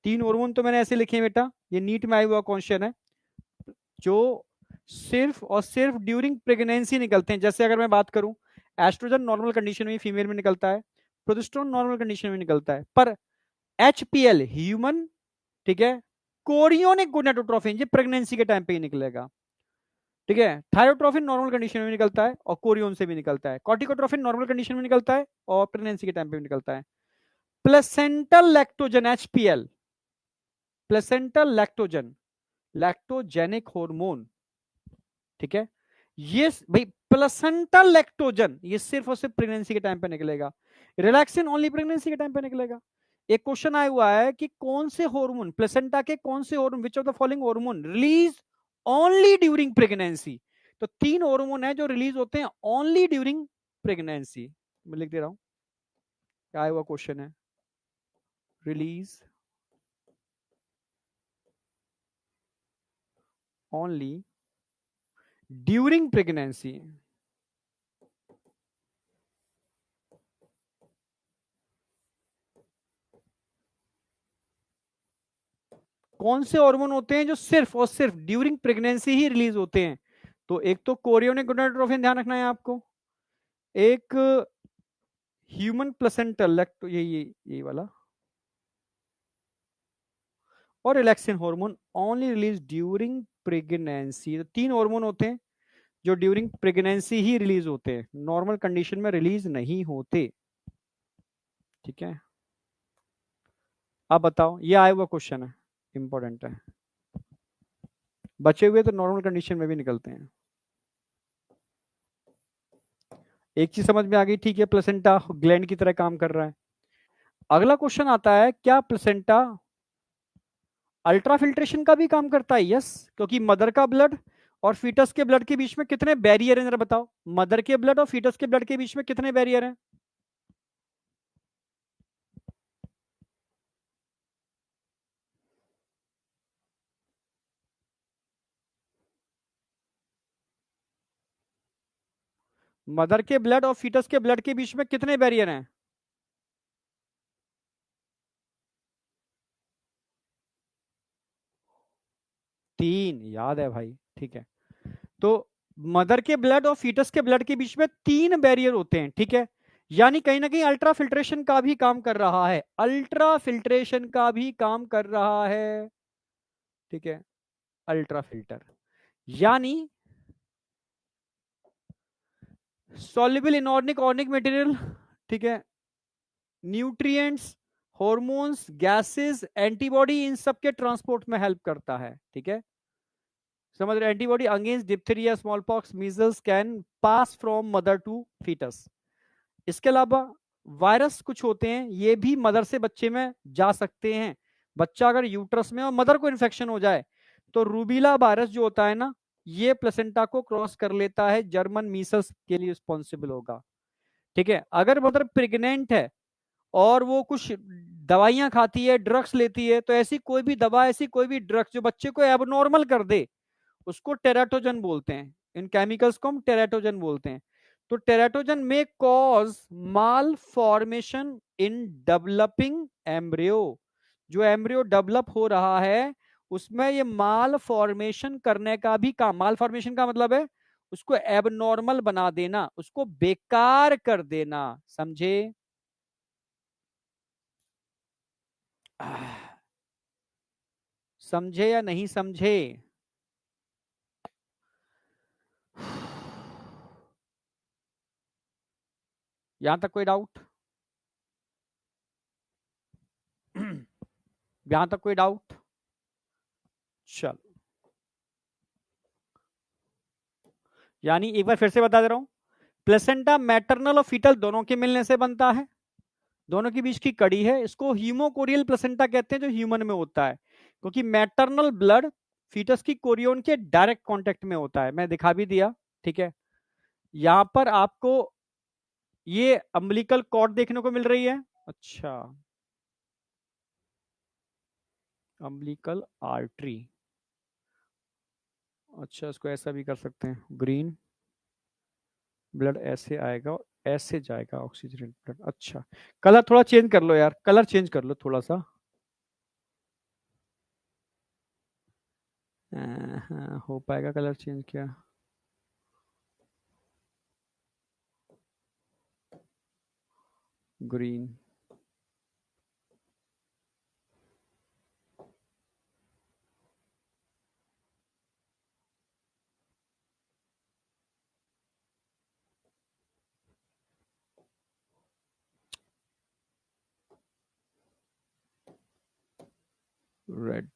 3 हार्मोन तो मैंने ऐसे लिखे हैं बेटा, ये नीट में आया हुआ क्वेश्चन है, जो सिर्फ और सिर्फ ड्यूरिंग प्रेगनेंसी निकलते हैं। जैसे अगर मैं बात करूं, एस्ट्रोजन नॉर्मल कंडीशन में फीमेल में निकलता है, प्रोजेस्टेरोन नॉर्मल कंडीशन में निकलता है, पर एचपीएल ह्यूमन, ठीक है, कोरियोनिक गोनाडोट्रोफिन ये प्रेगनेंसी के टाइम पे ही निकलेगा। ठीक है, थायोट्रोफिन नॉर्मल कंडीशन में निकलता है और कोरियोन से भी निकलता है, कॉर्टिकोट्रोफिन नॉर्मल कंडीशन में निकलता है और प्रेगनेंसी के टाइम पे भी निकलता है। Placental lactogen HPL, placental lactogen, lactogenic hormone, ठीक है, ये भाई प्लेसेंटल लैक्टोजन ये सिर्फ और सिर्फ प्रेगनेंसी के टाइम पे निकलेगा, रिलैक्सिन ओनली प्रेगनेंसी के टाइम पे निकलेगा। एक क्वेश्चन आया हुआ है कि कौन से हार्मोन, प्लेसेंटा के कौन से hormone, which of the following hormone release only during pregnancy. तो 3 हार्मोन है जो रिलीज होते हैं ओनली ड्यूरिंग प्रेगनेंसी। मैं लिख दे रहा हूं, क्या आया हुआ क्वेश्चन है, रिलीज ओनली ड्यूरिंग प्रेगनेंसी। कौन से हार्मोन होते हैं जो सिर्फ और सिर्फ ड्यूरिंग प्रेगनेंसी ही रिलीज होते हैं? तो एक तो कोरियोनिक गोनाडोट्रोफिन ध्यान रखना है आपको, एक ह्यूमन प्लेसेंटल लैक्टो ये वाला, और relaxin hormone only release during pregnancy. तो 3 हार्मोन होते हैं जो ड्यूरिंग प्रेगनेंसी ही रिलीज होते हैं, नॉर्मल कंडीशन में रिलीज नहीं होते। ठीक है, अब बताओ, ये आया हुआ क्वेश्चन है, इंपॉर्टेंट है, बचे हुए तो नॉर्मल कंडीशन में भी निकलते हैं। एक चीज समझ में आ गई, ठीक है, प्लेसेंटा ग्लैंड की तरह काम कर रहा है। अगला क्वेश्चन आता है, क्या प्लेसेंटा अल्ट्रा फिल्ट्रेशन का भी काम करता है? यस, क्योंकि मदर का ब्लड और फीटस के ब्लड के बीच में कितने बैरियर हैं, जरा बताओ, मदर के ब्लड और फीटस के ब्लड के बीच में कितने बैरियर हैं? मदर के ब्लड और फीटस के ब्लड के बीच में कितने बैरियर हैं? 3, याद है भाई, ठीक है। तो मदर के ब्लड और फीटस के ब्लड के बीच में 3 बैरियर होते हैं, ठीक है, यानी कहीं ना कहीं अल्ट्रा फिल्ट्रेशन का भी काम कर रहा है, अल्ट्रा फिल्ट्रेशन का भी काम कर रहा है। ठीक है, अल्ट्रा फिल्टर यानी सॉल्युबल इनऑर्गेनिक ऑर्गेनिक मटेरियल, ठीक है, न्यूट्रिएंट्स, हॉर्मोन्स, गैसेस, एंटीबॉडी, इन सब के ट्रांसपोर्ट में हेल्प करता है। ठीक है, समझ रहे, antibody against diphtheria, small pox, measles can pass from mother to fetus. इसके अलावा वायरस कुछ होते हैं, ये भी मदर से बच्चे में जा सकते हैं। बच्चा अगर यूट्रस में और मदर को इन्फेक्शन हो जाए तो रूबीला वायरस जो होता है ना, ये प्लेसेंटा को क्रॉस कर लेता है, जर्मन मीसल्स के लिए रिस्पॉन्सिबल होगा। ठीक है, अगर मदर प्रेग्नेंट है और वो कुछ दवाइयां खाती है, ड्रग्स लेती है, तो ऐसी कोई भी दवा, ऐसी कोई भी ड्रग्स जो बच्चे को एबनॉर्मल कर दे, उसको टेराटोजन बोलते हैं। इन केमिकल्स को हम टेराटोजन बोलते हैं। तो टेराटोजन में cause mall formation in developing embryo, जो एम्ब्रियो डेवलप हो रहा है उसमें ये माल फॉर्मेशन करने का भी काम, माल फॉर्मेशन का मतलब है उसको एबनॉर्मल बना देना, उसको बेकार कर देना, समझे? समझे या नहीं समझे? यहां तक कोई डाउट? यहां तक कोई डाउट? चलो, यानी एक बार फिर से बता दे रहा हूं, प्लेसेंटा मैटरनल और फीटल दोनों के मिलने से बनता है, दोनों के बीच की कड़ी है, इसको हीमोकोरियल प्लेसेंटा कहते हैं, जो ह्यूमन में होता है, क्योंकि मैटरनल ब्लड फीटस की कोरियोन के डायरेक्ट कांटेक्ट में होता है। मैं दिखा भी दिया, ठीक है, यहां पर आपको ये अम्बिलिकल कॉर्ड देखने को मिल रही है। अच्छा, अम्बिलिकल आर्टरी, अच्छा, इसको ऐसा भी कर सकते हैं, ग्रीन ब्लड ऐसे आएगा और ऐसे जाएगा ऑक्सीजनेटेड ब्लड। अच्छा, कलर थोड़ा चेंज कर लो यार, कलर चेंज कर लो थोड़ा सा। हाँ, हो पाएगा कलर चेंज क्या? ग्रीन। रेड।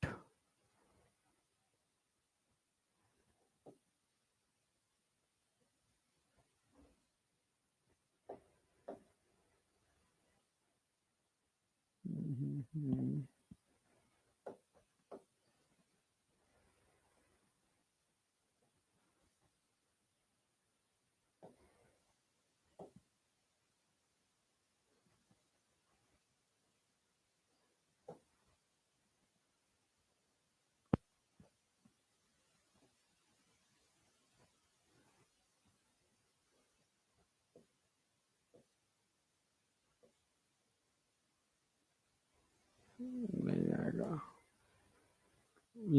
नहीं आएगा।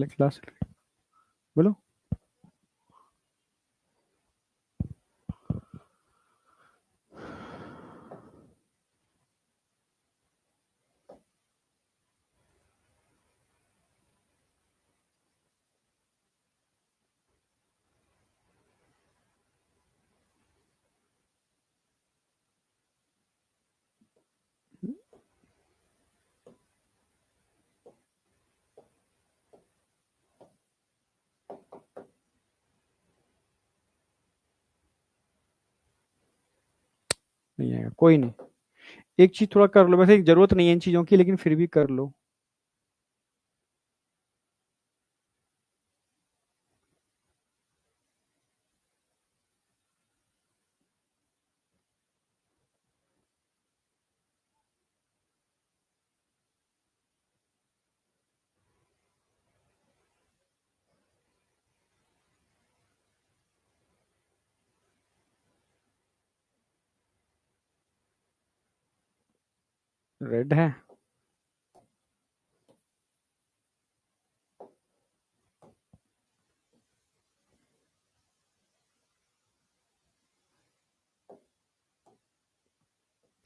क्लास बोलो। नहीं आएगा, कोई नहीं। एक चीज थोड़ा कर लो, वैसे जरूरत नहीं है इन चीजों की, लेकिन फिर भी कर लो। रेड है।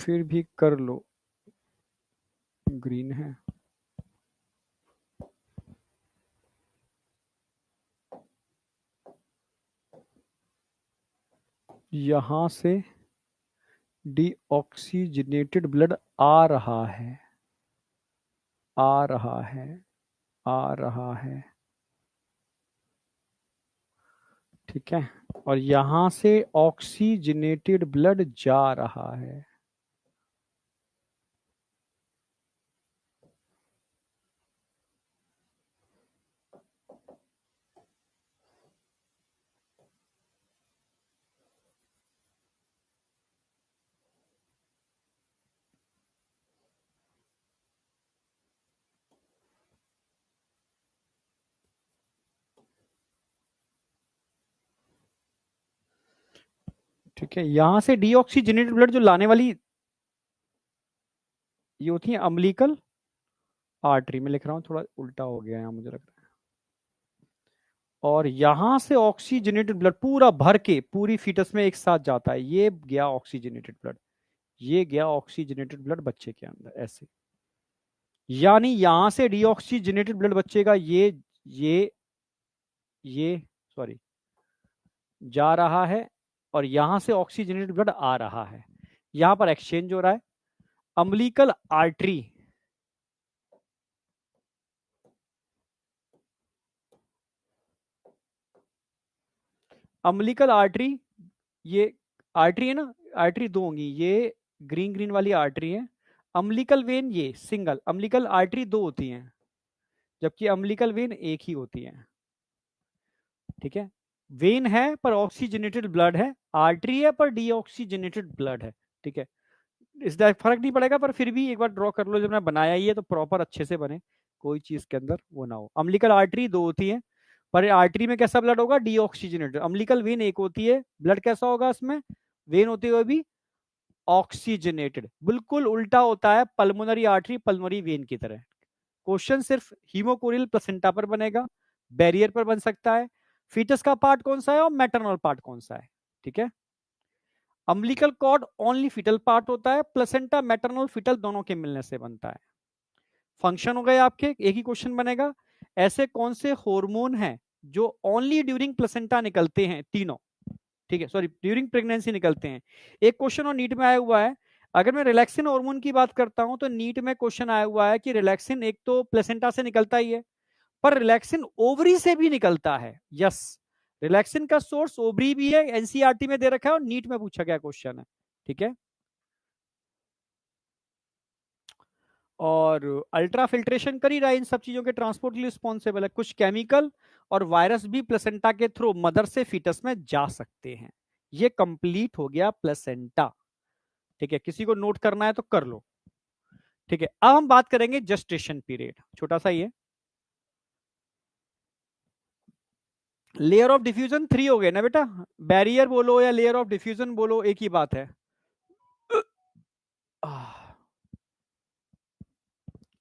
फिर भी कर लो। ग्रीन है। यहां से डीऑक्सीजनेटेड ब्लड आ रहा है, आ रहा है, आ रहा है। ठीक है। और यहां से ऑक्सीजनेटेड ब्लड जा रहा है। ठीक है, यहां से डीऑक्सीजनेटेड ब्लड जो लाने वाली ये होती है अम्लीकल आर्टरी में, लिख रहा हूँ थोड़ा उल्टा हो गया यहाँ मुझे लग रहा है। और यहां से ऑक्सीजनेटेड ब्लड पूरा भर के पूरी फीटस में एक साथ जाता है, ये गया ऑक्सीजनेटेड ब्लड, ये गया ऑक्सीजनेटेड ब्लड बच्चे के अंदर ऐसे। यानी यहां से डीऑक्सीजनेटेड ब्लड बच्चे का ये ये सॉरी जा रहा है, और यहां से ऑक्सीजनेटेड ब्लड आ रहा है, यहां पर एक्सचेंज हो रहा है। अम्लीकल आर्टरी, अम्लीकल आर्टरी, ये आर्टरी है ना, आर्टरी दो होंगी, ये ग्रीन ग्रीन वाली आर्टरी है। अम्लीकल वेन ये सिंगल, अम्लीकल आर्टरी दो होती हैं, जबकि अम्लीकल वेन एक ही होती है। ठीक है, वेन है पर ऑक्सीजनेटेड ब्लड है, आर्टरी है पर डीऑक्सीजनेटेड ब्लड है। ठीक है, इसका फर्क नहीं पड़ेगा, पर फिर भी एक बार ड्रॉ कर लो, जब मैं बनाया ही है तो प्रॉपर अच्छे से बने, कोई चीज के अंदर वो ना हो। अम्लीकल आर्टरी दो होती है, पर आर्टरी में कैसा ब्लड होगा? डीऑक्सीजनेटेड। अम्लिकल वेन एक होती है, ब्लड कैसा होगा उसमें? वेन होते हुए भी ऑक्सीजनेटेड। बिल्कुल उल्टा होता है पल्मोनरी आर्टरी पल्मोनरी वेन की तरह। क्वेश्चन सिर्फ हीमोकोरियल प्लेसेंटा पर बनेगा, बैरियर पर बन सकता है, फीटस का पार्ट कौन सा है और मैटरनल पार्ट कौन सा है, ठीक है। Umbilical cord only fetal part होता है, प्लेसेंटा मैटरनल फीटल दोनों के मिलने से बनता है। फंक्शन हो गए आपके, एक ही क्वेश्चन बनेगा। ऐसे कौन से हार्मोन हैं जो ओनली ड्यूरिंग प्लेसेंटा निकलते हैं? तीनों, ठीक है, सॉरी ड्यूरिंग प्रेगनेंसी निकलते हैं। एक क्वेश्चन और नीट में आया हुआ है, अगर मैं रिलैक्सिन हार्मोन की बात करता हूं तो नीट में क्वेश्चन आया हुआ है कि रिलैक्सिन एक तो प्लेसेंटा से निकलता ही है, पर रिलैक्सिन ओवरी से भी निकलता है। यस, रिलैक्सिन का सोर्स ओवरी भी है, एनसीईआरटी में दे रखा है और नीट में पूछा गया क्वेश्चन है, ठीक है। और अल्ट्रा फिल्ट्रेशन कर ही रहा है, इन सब चीजों के ट्रांसपोर्ट के लिए रिस्पॉन्सिबल है। कुछ केमिकल और वायरस भी प्लेसेंटा के थ्रू मदर से फीटस में जा सकते हैं। ये कंप्लीट हो गया प्लेसेंटा, ठीक है। किसी को नोट करना है तो कर लो, ठीक है। अब हम बात करेंगे जेस्टेशन पीरियड, छोटा सा ये लेयर ऑफ डिफ्यूजन 3 हो गए ना बेटा। बैरियर बोलो या लेयर ऑफ डिफ्यूजन बोलो, एक ही बात है,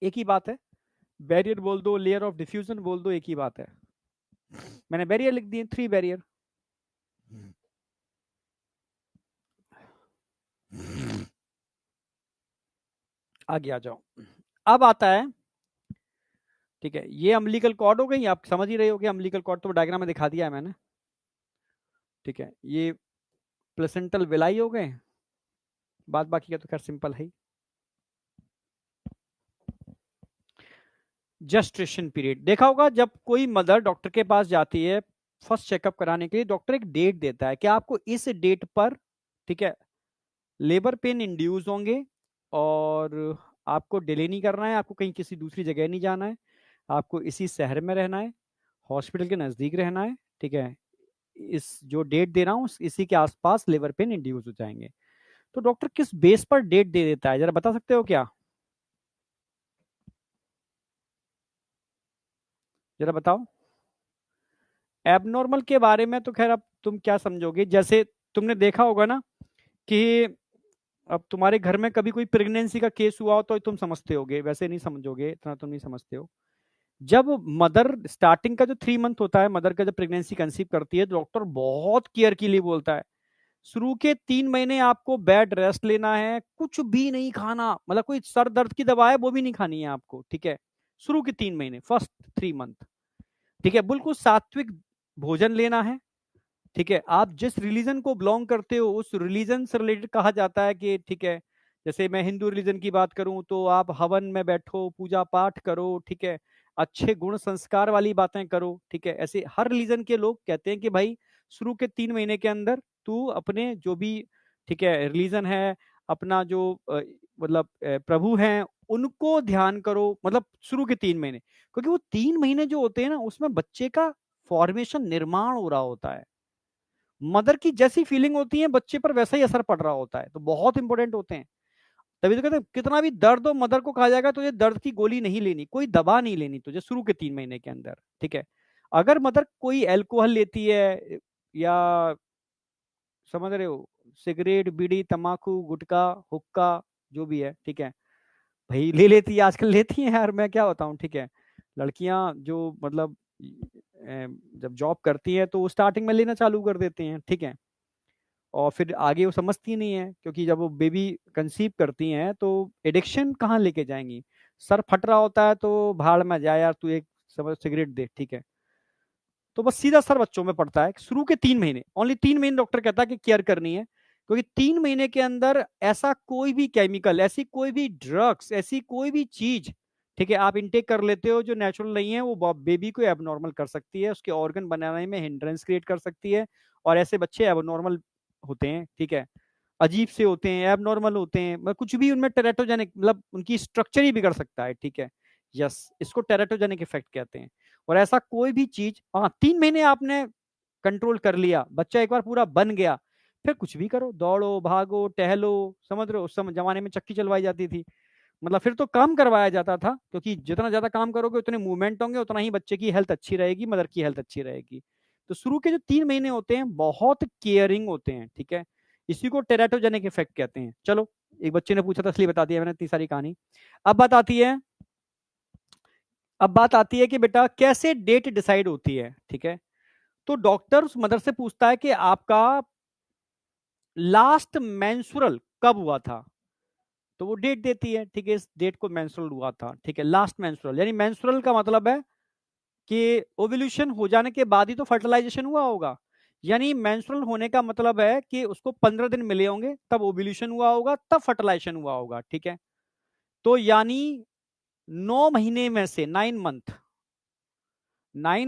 एक ही बात है। बैरियर बोल दो, लेयर ऑफ डिफ्यूजन बोल दो, एक ही बात है। मैंने बैरियर लिख दिए, 3 बैरियर। आगे आ जाओ। अब आता है, ठीक है, ये अम्बिलिकल कॉर्ड हो गई, आप समझ ही रहे हो कि अम्बिलिकल कॉर्ड तो डायग्राम में दिखा दिया है मैंने, ठीक है। ये प्लेसेंटल विलाई हो गए, बात बाकी का तो खैर सिंपल है। जेस्टेशन पीरियड देखा होगा, जब कोई मदर डॉक्टर के पास जाती है फर्स्ट चेकअप कराने के लिए, डॉक्टर एक डेट देता है कि आपको इस डेट पर, ठीक है, लेबर पेन इंड्यूस होंगे और आपको डिले नहीं करना है, आपको कहीं किसी दूसरी जगह नहीं जाना है, आपको इसी शहर में रहना है, हॉस्पिटल के नजदीक रहना है, ठीक है। इस जो डेट दे रहा हूं इसी के आसपास लेबर पेन इंड्यूस हो जाएंगे। तो डॉक्टर किस बेस पर डेट दे देता है, जरा बता सकते हो क्या? जरा बताओ। एबनॉर्मल के बारे में तो खैर अब तुम क्या समझोगे, जैसे तुमने देखा होगा ना कि अब तुम्हारे घर में कभी कोई प्रेगनेंसी का केस हुआ हो तो तुम समझते होगे, वैसे नहीं समझोगे, इतना तुम नहीं समझते हो। जब मदर स्टार्टिंग का जो 3 मंथ होता है, मदर का जब प्रेगनेंसी कंसीव करती है, डॉक्टर बहुत केयर के लिए बोलता है शुरू के 3 महीने आपको बेड रेस्ट लेना है, कुछ भी नहीं खाना, मतलब कोई सर दर्द की दवा है वो भी नहीं खानी है आपको, ठीक है। शुरू के 3 महीने, फर्स्ट 3 मंथ, ठीक है, बिल्कुल सात्विक भोजन लेना है, ठीक है। आप जिस रिलीजन को बिलोंग करते हो उस रिलीजन से रिलेटेड कहा जाता है कि, ठीक है, जैसे मैं हिंदू रिलीजन की बात करूं तो आप हवन में बैठो, पूजा पाठ करो, ठीक है, अच्छे गुण संस्कार वाली बातें करो, ठीक है। ऐसे हर रिलीजन के लोग कहते हैं कि भाई शुरू के 3 महीने के अंदर तू अपने जो भी, ठीक है, रिलीजन है, अपना जो मतलब प्रभु हैं उनको ध्यान करो, मतलब शुरू के 3 महीने, क्योंकि वो 3 महीने जो होते हैं ना उसमें बच्चे का फॉर्मेशन निर्माण हो रहा होता है, मदर की जैसी फीलिंग होती है बच्चे पर वैसा ही असर पड़ रहा होता है, तो बहुत इंपॉर्टेंट होते हैं। तभी तो कहते हैं कितना भी दर्द हो मदर को कहा जाएगा तुझे दर्द की गोली नहीं लेनी, कोई दवा नहीं लेनी तुझे शुरू के 3 महीने के अंदर, ठीक है। अगर मदर कोई एल्कोहल लेती है या समझ रहे हो सिगरेट बीड़ी तंबाकू गुटखा हुक्का जो भी है, ठीक है, भाई ले लेती है, आजकल लेती हैं यार, मैं क्या बताऊं, ठीक है। लड़कियां जो मतलब जब जॉब करती है तो स्टार्टिंग में लेना चालू कर देते हैं, ठीक है, और फिर आगे वो समझती नहीं है, क्योंकि जब वो बेबी कंसीव करती हैं तो एडिक्शन कहाँ लेके जाएंगी, सर फट रहा होता है तो भाड़ में जाए यार तू एक समझ सिगरेट दे, ठीक है। तो बस सीधा असर बच्चों में पड़ता है शुरू के 3 महीने, ओनली 3 महीने डॉक्टर कहता है कि केयर करनी है, क्योंकि 3 महीने के अंदर ऐसा कोई भी केमिकल, ऐसी कोई भी ड्रग्स, ऐसी कोई भी चीज, ठीक है, आप इनटेक कर लेते हो जो नेचुरल नहीं है, वो बेबी को एबनॉर्मल कर सकती है, उसके ऑर्गन बनाने में हिंड्रेंस क्रिएट कर सकती है, और ऐसे बच्चे एबनॉर्मल होते हैं, ठीक है, अजीब से होते हैं, एबनॉर्मल होते हैं, मतलब कुछ भी उनमें टेराटोजेनिक, मतलब उनकी स्ट्रक्चर ही बिगड़ सकता है, ठीक है। यस, इसको टेराटोजेनिक इफेक्ट कहते हैं। और ऐसा कोई भी चीज, हाँ 3 महीने आपने कंट्रोल कर लिया, बच्चा एक बार पूरा बन गया, फिर कुछ भी करो, दौड़ो भागो टहलो, समझ रहे हो, उस समय जमाने में चक्की चलवाई जाती थी, मतलब फिर तो काम करवाया जाता था, क्योंकि जितना ज्यादा काम करोगे उतने मूवमेंट होंगे, उतना ही बच्चे की हेल्थ अच्छी रहेगी, मदर की हेल्थ अच्छी रहेगी। तो शुरू के जो 3 महीने होते हैं बहुत केयरिंग होते हैं, ठीक है। इसी को टेराटोजेनिक इफेक्ट कहते हैं। चलो, एक बच्चे ने पूछा था इसलिए बता दिया मैंने इतनी सारी कहानी। अब बात आती है अब बात आती है कि बेटा कैसे डेट डिसाइड होती है, ठीक है। तो डॉक्टर उस मदर से पूछता है कि आपका लास्ट मेंस्ट्रुअल कब हुआ था, तो वो डेट देती है, ठीक है, इस डेट को मेंस्ट्रुअल हुआ था, ठीक है। लास्ट मेंस्ट्रुअल यानी मेंस्ट्रुअल का मतलब है कि ओव्यूलेशन हो जाने के बाद ही तो फर्टिलाइजेशन हुआ होगा। यानी मेंस्ट्रुअल होने का मतलब है कि उसको 15 दिन मिले होंगे, तब ओव्यूलेशन हुआ होगा, तब फर्टिलाइजेशन हुआ होगा, ठीक है। तो यानी 9 महीने में से 9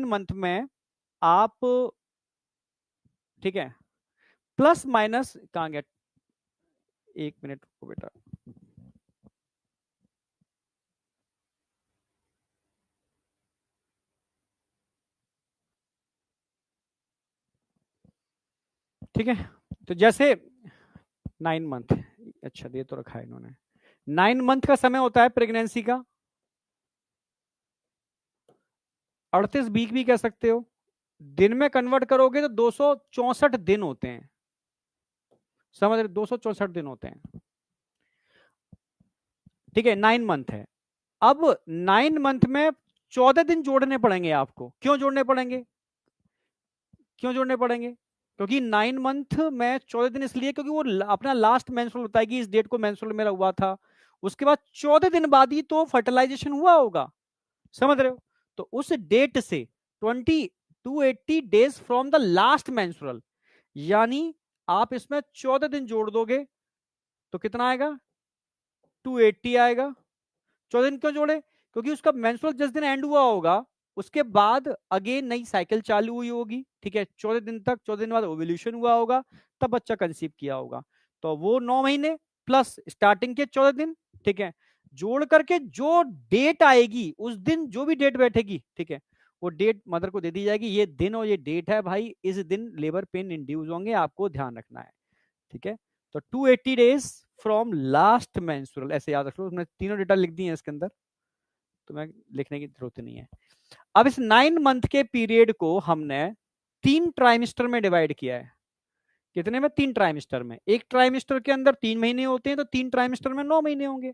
मंथ में आप, ठीक है, प्लस माइनस कहां गया, 1 मिनट को बेटा, ठीक है। तो जैसे 9 मंथ, अच्छा दे तो रखा है इन्होंने, 9 मंथ का समय होता है प्रेगनेंसी का, 38 वीक भी कह सकते हो। दिन में कन्वर्ट करोगे तो 264 दिन होते हैं, समझ रहे, 264 दिन होते हैं, ठीक है। 9 मंथ है। अब 9 मंथ में 14 दिन जोड़ने पड़ेंगे आपको। क्यों जोड़ने पड़ेंगे? क्यों जोड़ने पड़ेंगे? क्योंकि 9 मंथ में 14 दिन इसलिए क्योंकि वो अपना लास्ट मेंस्ट्रुअल होता है कि इस डेट को मेंस्ट्रुअल मेरा हुआ था, उसके बाद 14 दिन बाद ही तो फर्टिलाइजेशन हुआ होगा, समझ रहे हो। तो उस डेट से 280 days from the last menstrual, यानी आप इसमें 14 दिन जोड़ दोगे तो कितना आएगा, 280 आएगा। 14 दिन क्यों जोड़े? क्योंकि उसका मेंस्ट्रुअल जिस दिन एंड हुआ होगा उसके बाद अगेन नई साइकिल चालू हुई होगी, ठीक है। 14 दिन तक, 14 दिन बाद ओव्यूलेशन हुआ होगा, तब बच्चा कंसीव किया होगा। तो वो 9 महीने प्लस स्टार्टिंग के 14 दिन, ठीक है, जोड़ करके जो डेट आएगी उस दिन जो भी डेट बैठेगी, ठीक है, वो डेट मदर को दे दी जाएगी। ये दिन और ये डेट है भाई, इस दिन लेबर पेन इंड्यूस होंगे, आपको ध्यान रखना है, ठीक है। तो 280 डेज फ्रॉम लास्ट मेंस्ट्रुअल, ऐसे याद रख लो, उसने तीनों डेटा लिख दी है इसके अंदर, तो मैं लिखने की जरूरत नहीं है। अब इस 9 मंथ के पीरियड को हमने 3 ट्राइमेस्टर में डिवाइड किया है। कितने में? 3 ट्राइमेस्टर में। एक ट्राइमेस्टर के अंदर 3 महीने होते हैं, तो 3 ट्राइमेस्टर में 9 महीने होंगे।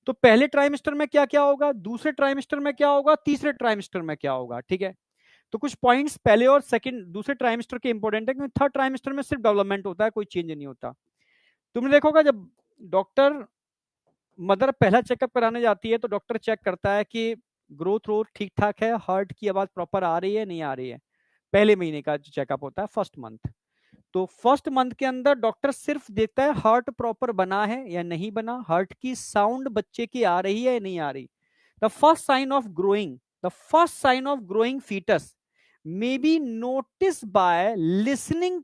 तो पहले ट्राइमेस्टर में क्या क्या होगा, दूसरे ट्राइमेस्टर में क्या होगा, तीसरे ट्राइमेस्टर में क्या होगा, ठीक है। तो कुछ पॉइंट्स पहले और सेकंड दूसरे ट्राइमेस्टर के इंपॉर्टेंट है, क्योंकि थर्ड ट्राइमेस्टर में सिर्फ डेवलपमेंट होता है, कोई चेंज नहीं होता। तुमने देखोगा जब डॉक्टर मदर पहला चेकअप कराने जाती है तो डॉक्टर चेक करता है कि ग्रोथ रोथ ठीक ठाक है, हार्ट की आवाज प्रॉपर आ रही है नहीं आ रही है। पहले महीने का जो चेकअप होता है फर्स्ट मंथ, तो फर्स्ट मंथ के अंदर डॉक्टर सिर्फ देखता है हार्ट प्रॉपर बना है या नहीं बना, हार्ट की साउंड बच्चे की आ रही है या नहीं आ रही। The first sign of growing the first sign of growing fetus may be notice by listening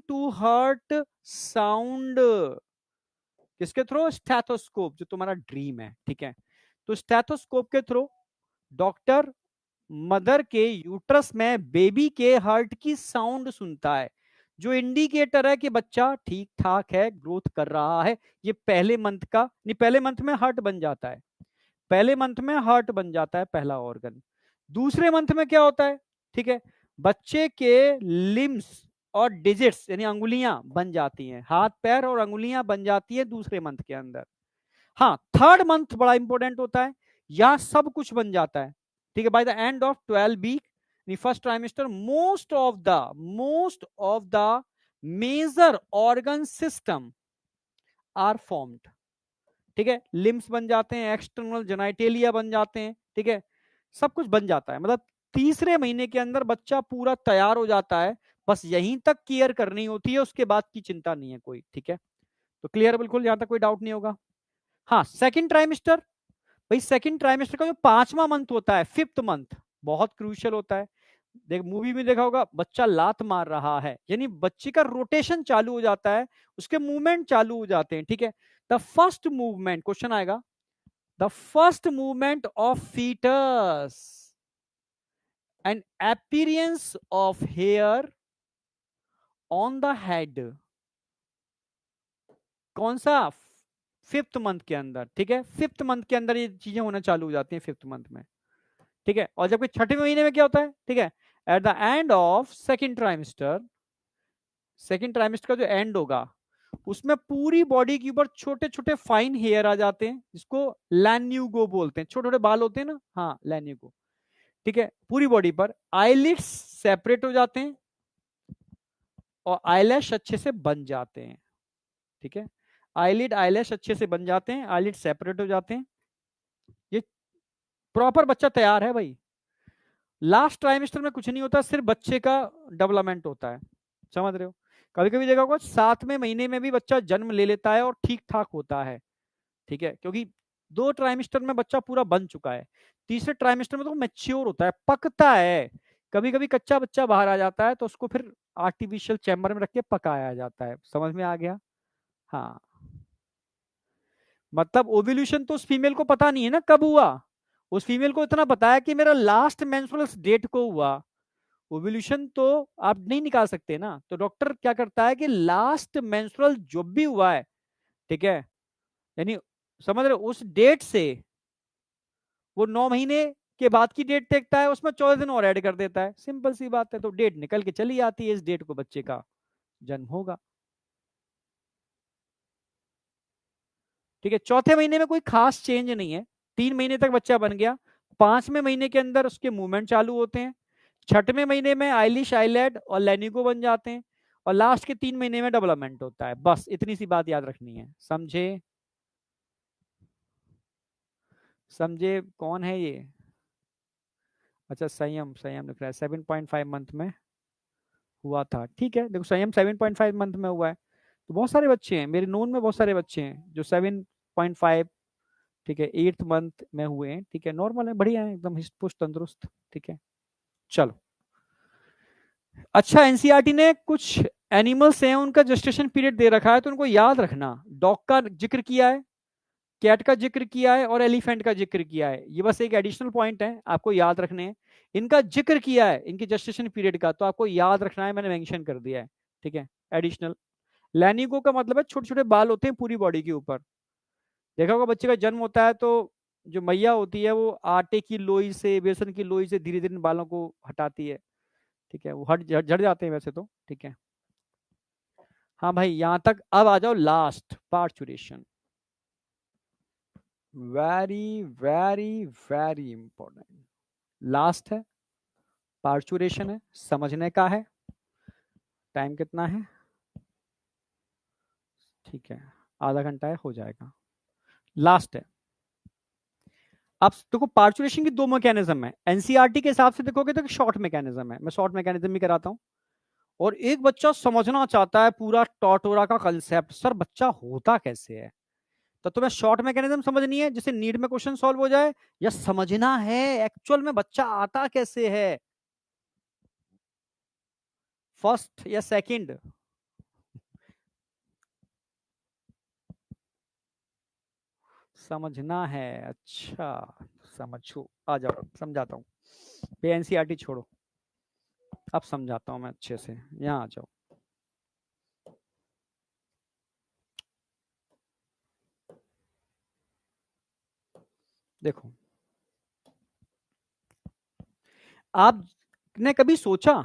to heart sound. किसके थ्रू? स्टेथोस्कोप, जो तुम्हारा ड्रीम है, ठीक है। तो स्टेथोस्कोप के थ्रू डॉक्टर मदर के यूट्रस में बेबी के हार्ट की साउंड सुनता है, जो इंडिकेटर है कि बच्चा ठीक ठाक है, ग्रोथ कर रहा है। ये पहले मंथ का नहीं, पहले मंथ में हार्ट बन जाता है, पहले मंथ में हार्ट बन जाता है पहला ऑर्गन। दूसरे मंथ में क्या होता है, ठीक है, बच्चे के लिम्स और डिजिट्स यानी अंगुलियां बन जाती हैं, हाथ पैर और अंगुलियां बन जाती है दूसरे मंथ के अंदर। हाँ, थर्ड मंथ बड़ा इंपॉर्टेंट होता है, यहां सब कुछ बन जाता है, ठीक है। By the end of 12 week first trimester most of the major organ system are formed, ठीक है। लिम्स बन जाते हैं, एक्सटर्नल जेनाइटेलिया बन जाते हैं, ठीक है, सब कुछ बन जाता है। मतलब तीसरे महीने के अंदर बच्चा पूरा तैयार हो जाता है, बस यहीं तक केयर करनी होती है, उसके बाद की चिंता नहीं है कोई, ठीक है। तो क्लियर बिल्कुल, यहां तक कोई डाउट नहीं होगा। हाँ, सेकंड ट्राइमेस्टर, भाई सेकंड ट्राइमेस्टर का जो 5वां मंथ होता है, फिफ्थ मंथ, बहुत क्रूशियल होता है। देख, मूवी में देखा होगा, बच्चा लात मार रहा है, यानी बच्चे का रोटेशन चालू हो जाता है, उसके मूवमेंट चालू हो जाते हैं, ठीक है। द फर्स्ट मूवमेंट, क्वेश्चन आएगा, the first movement of fetus and appearance of hair on the head, कौन सा 5th मंथ के अंदर, ठीक है, 5th मंथ के अंदर ये चीजें होना चालू हो जाती हैं 5th मंथ में, ठीक है। और जबकि छठे महीने में क्या होता है, ठीक है, at the end of second trimester, second trimester का जो एंड होगा उसमें पूरी बॉडी के ऊपर छोटे छोटे फाइन हेयर आ जाते हैं, जिसको लैन्यूगो बोलते हैं, छोटे छोटे बाल होते हैं ना, हाँ लैन्यूगो, ठीक है, पूरी बॉडी पर। आईलिड्स सेपरेट हो जाते हैं और आईलैश अच्छे से बन जाते हैं, ठीक है, आईलिड आईलैश अच्छे से बन जाते हैं, आईलिड सेपरेट हो जाते हैं, ये प्रॉपर बच्चा तैयार है भाई। लास्ट ट्राइमेस्टर में कुछ नहीं होता, सिर्फ बच्चे का डेवलपमेंट होता है, समझ रहे हो। कभी कभी देखा होगा 7वें महीने में भी बच्चा जन्म ले लेता है और ठीक ठाक होता है, ठीक है, क्योंकि 2 ट्राइमेस्टर में बच्चा पूरा बन चुका है, तीसरे ट्राइमेस्टर में तो मैच्योर होता है, पकता है। कभी कभी कच्चा बच्चा बाहर आ जाता है तो उसको फिर आर्टिफिशियल चैम्बर में रख के पकाया जाता है, समझ में आ गया। हाँ, मतलब ओव्यूलेशन तो उस फीमेल को पता नहीं है ना कब हुआ, उस फीमेल को इतना पता है कि मेरा लास्ट मेंस्ट्रुअल डेट को हुआ, ओव्यूलेशन तो आप नहीं निकाल सकते ना। तो डॉक्टर क्या करता है कि लास्ट मेंस्ट्रुअल जो भी हुआ है, ठीक है, यानी समझ रहे हो, उस डेट से वो 9 महीने के बाद की डेट देखता है, उसमें 14 दिन और ऐड कर देता है, सिंपल सी बात है। तो डेट निकल के चली आती है, इस डेट को बच्चे का जन्म होगा, ठीक है। चौथे महीने में कोई खास चेंज नहीं है, 3 महीने तक बच्चा बन गया, 5वें महीने के अंदर उसके मूवमेंट चालू होते हैं, 6वें महीने में आईलिश आईलेड और लेनिको बन जाते हैं, और लास्ट के 3 महीने में डेवलपमेंट होता है। बस इतनी सी बात याद रखनी है, समझे, समझे कौन है ये। अच्छा, संयम, संयम लिख रहा है 7.5 मंथ में हुआ था, ठीक है, देखो संयम 7.5 मंथ में हुआ है, तो बहुत सारे बच्चे हैं मेरे नोन में, बहुत सारे बच्चे हैं जो 7.5, ठीक है, 8th मंथ में हुए हैं, ठीक है, नॉर्मल है, बढ़िया है, एकदम हिस्ट पुष्ट तंदुरुस्त, ठीक है। चलो, अच्छा, एनसीईआरटी ने कुछ एनिमल्स हैं उनका जेस्टेशन पीरियड दे रखा है, तो उनको याद रखना। डॉग का जिक्र किया है, कैट का जिक्र किया है और एलिफेंट का जिक्र किया है, ये बस एक एडिशनल पॉइंट है आपको याद रखने हैं। इनका जिक्र किया है इनकी जेस्टेशन पीरियड का, तो आपको याद रखना है, मैंने मेंशन कर दिया है, ठीक है, एडिशनल। लैनिगो का मतलब है छोटे छोटे बाल होते हैं पूरी बॉडी के ऊपर, देखा होगा बच्चे का जन्म होता है तो जो मैया होती है वो आटे की लोई से, बेसन की लोई से धीरे धीरे बालों को हटाती है, ठीक है, वो हट झड़ जाते हैं वैसे तो, ठीक है। हाँ भाई, यहां तक। अब आ जाओ last, parturition, very very very important, last है, पार्चुरेशन है, समझने का है। टाइम कितना है, ठीक है, आधा घंटा है, हो जाएगा, लास्ट है। अब देखो पार्चुरेशन की 2 मैकेनिज्म है, एनसीईआरटी के हिसाब से देखोगे तो शॉर्ट मैकेनिज्म है, मैं शॉर्ट मैकेनिज्म भी कराता हूँ। और एक बच्चा समझना चाहता है पूरा टॉटोरा का कंसेप्ट, सर बच्चा होता कैसे है, तो तुम्हें शॉर्ट मैकेनिज्म समझनी है जिससे नीड में क्वेश्चन सॉल्व हो जाए, या समझना है एक्चुअल में बच्चा आता कैसे है, फर्स्ट या सेकंड। समझना है, अच्छा, समझो, आ जाओ समझाता हूँ, पे एनसीईआरटी छोड़ो, अब समझाता हूँ मैं अच्छे से, यहाँ आ जाओ। देखो, आपने कभी सोचा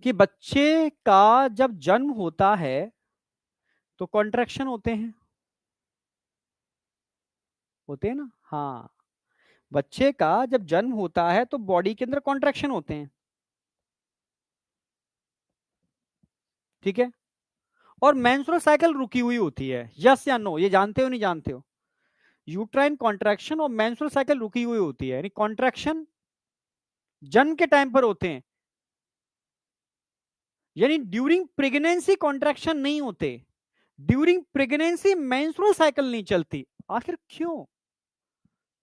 कि बच्चे का जब जन्म होता है तो कॉन्ट्रैक्शन होते हैं, होते हैं ना, हाँ, बच्चे का जब जन्म होता है तो बॉडी के अंदर कॉन्ट्रैक्शन होते हैं, ठीक है, और मेंस्ट्रुअल साइकिल रुकी हुई होती है, यस या नो, ये जानते हो नहीं जानते हो, यूट्राइन कॉन्ट्रैक्शन और मेंस्ट्रुअल साइकिल रुकी हुई होती है, यानी कॉन्ट्रैक्शन जन्म के टाइम पर होते हैं, यानी ड्यूरिंग प्रेगनेंसी कॉन्ट्रैक्शन नहीं होते, ड्यूरिंग प्रेगनेंसी मेंस्ट्रुअल साइकिल नहीं चलती, आखिर क्यों,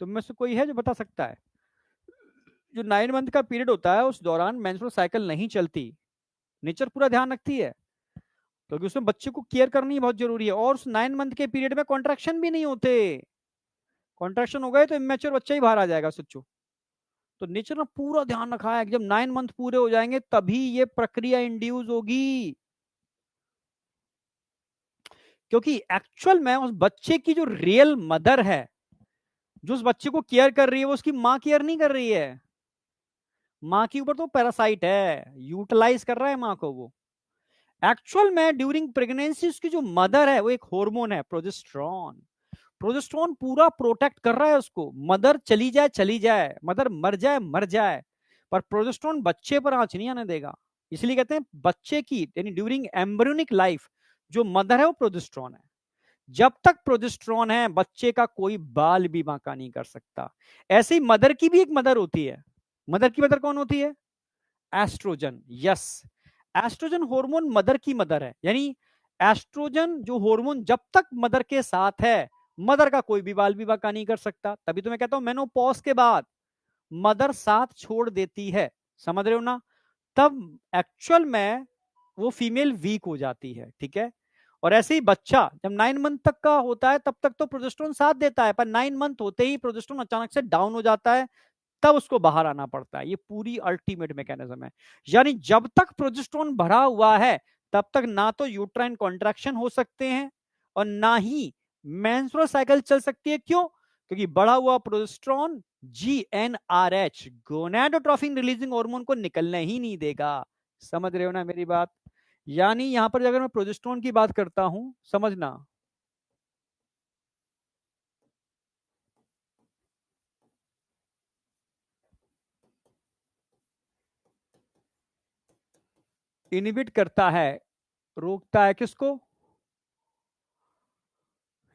तुम में से कोई है जो बता सकता है। जो 9 मंथ का पीरियड होता है उस दौरान मेंस्ट्रुअल साइकिल नहीं चलती, नेचर पूरा ध्यान रखती है, क्योंकि उसमें बच्चे को केयर करनी बहुत जरूरी है, और उस 9 मंथ के पीरियड में कॉन्ट्रैक्शन भी नहीं होते, कॉन्ट्रैक्शन हो गए तो इमेच्योर बच्चा ही बाहर आ जाएगा सच्चू। तो नेचर ने पूरा ध्यान रखा है कि जब 9 मंथ पूरे हो जाएंगे तभी ये प्रक्रिया इंड्यूस होगी। क्योंकि एक्चुअल में उस बच्चे की जो रियल मदर है, जो उस बच्चे को केयर कर रही है, वो उसकी माँ केयर नहीं कर रही है। माँ के ऊपर तो पैरासाइट है, यूटिलाइज कर रहा है माँ को वो। एक्चुअल में ड्यूरिंग प्रेगनेंसी उसकी जो मदर है वो एक हार्मोन है प्रोजेस्टेरॉन। प्रोजेस्टेरॉन पूरा प्रोटेक्ट कर रहा है उसको, मदर चली जाए, मदर मर जाए, पर प्रोजेस्टेरॉन बच्चे पर आंच नहीं आने देगा। इसलिए कहते हैं बच्चे की यानी ड्यूरिंग एम्ब्रियोनिक लाइफ जो मदर है वो प्रोजेस्टेरॉन है। जब तक प्रोजेस्टेरॉन है बच्चे का कोई बाल भी बांका नहीं कर सकता। ऐसे ही मदर की भी एक मदर होती है। मदर की मदर कौन होती है? Estrogen. Yes, estrogen hormone mother की मदर है। यानी एस्ट्रोजन जो हार्मोन जब तक मदर के साथ है, मदर का कोई भी बाल भी बांका नहीं कर सकता। तभी तो मैं कहता हूं मेनोपॉज के बाद मदर साथ छोड़ देती है, समझ रहे हो ना? तब एक्चुअल में वो फीमेल वीक हो जाती है, ठीक है। और ऐसे ही बच्चा जब 9 मंथ तक का होता है तब तक तो प्रोजेस्टेरोन साथ देता है, पर 9 मंथ होते ही प्रोजेस्टेरोन अचानक से डाउन हो जाता है, तब उसको बाहर आना पड़ता है। ये पूरी अल्टीमेट मैकेनिज्म है। यानी जब तक प्रोजेस्टेरोन भरा हुआ है तब तक ना तो यूट्राइन कॉन्ट्रैक्शन हो सकते हैं और ना ही मेंस्ट्रुअल साइकिल चल सकती है। क्यों? क्योंकि बढ़ा हुआ progesterone GnRH gonadotrophin releasing hormone को निकलने ही नहीं देगा। समझ रहे हो ना मेरी बात? यानी यहां पर अगर मैं प्रोजेस्टेरोन की बात करता हूं, समझना, इनिबिट करता है, रोकता है किसको?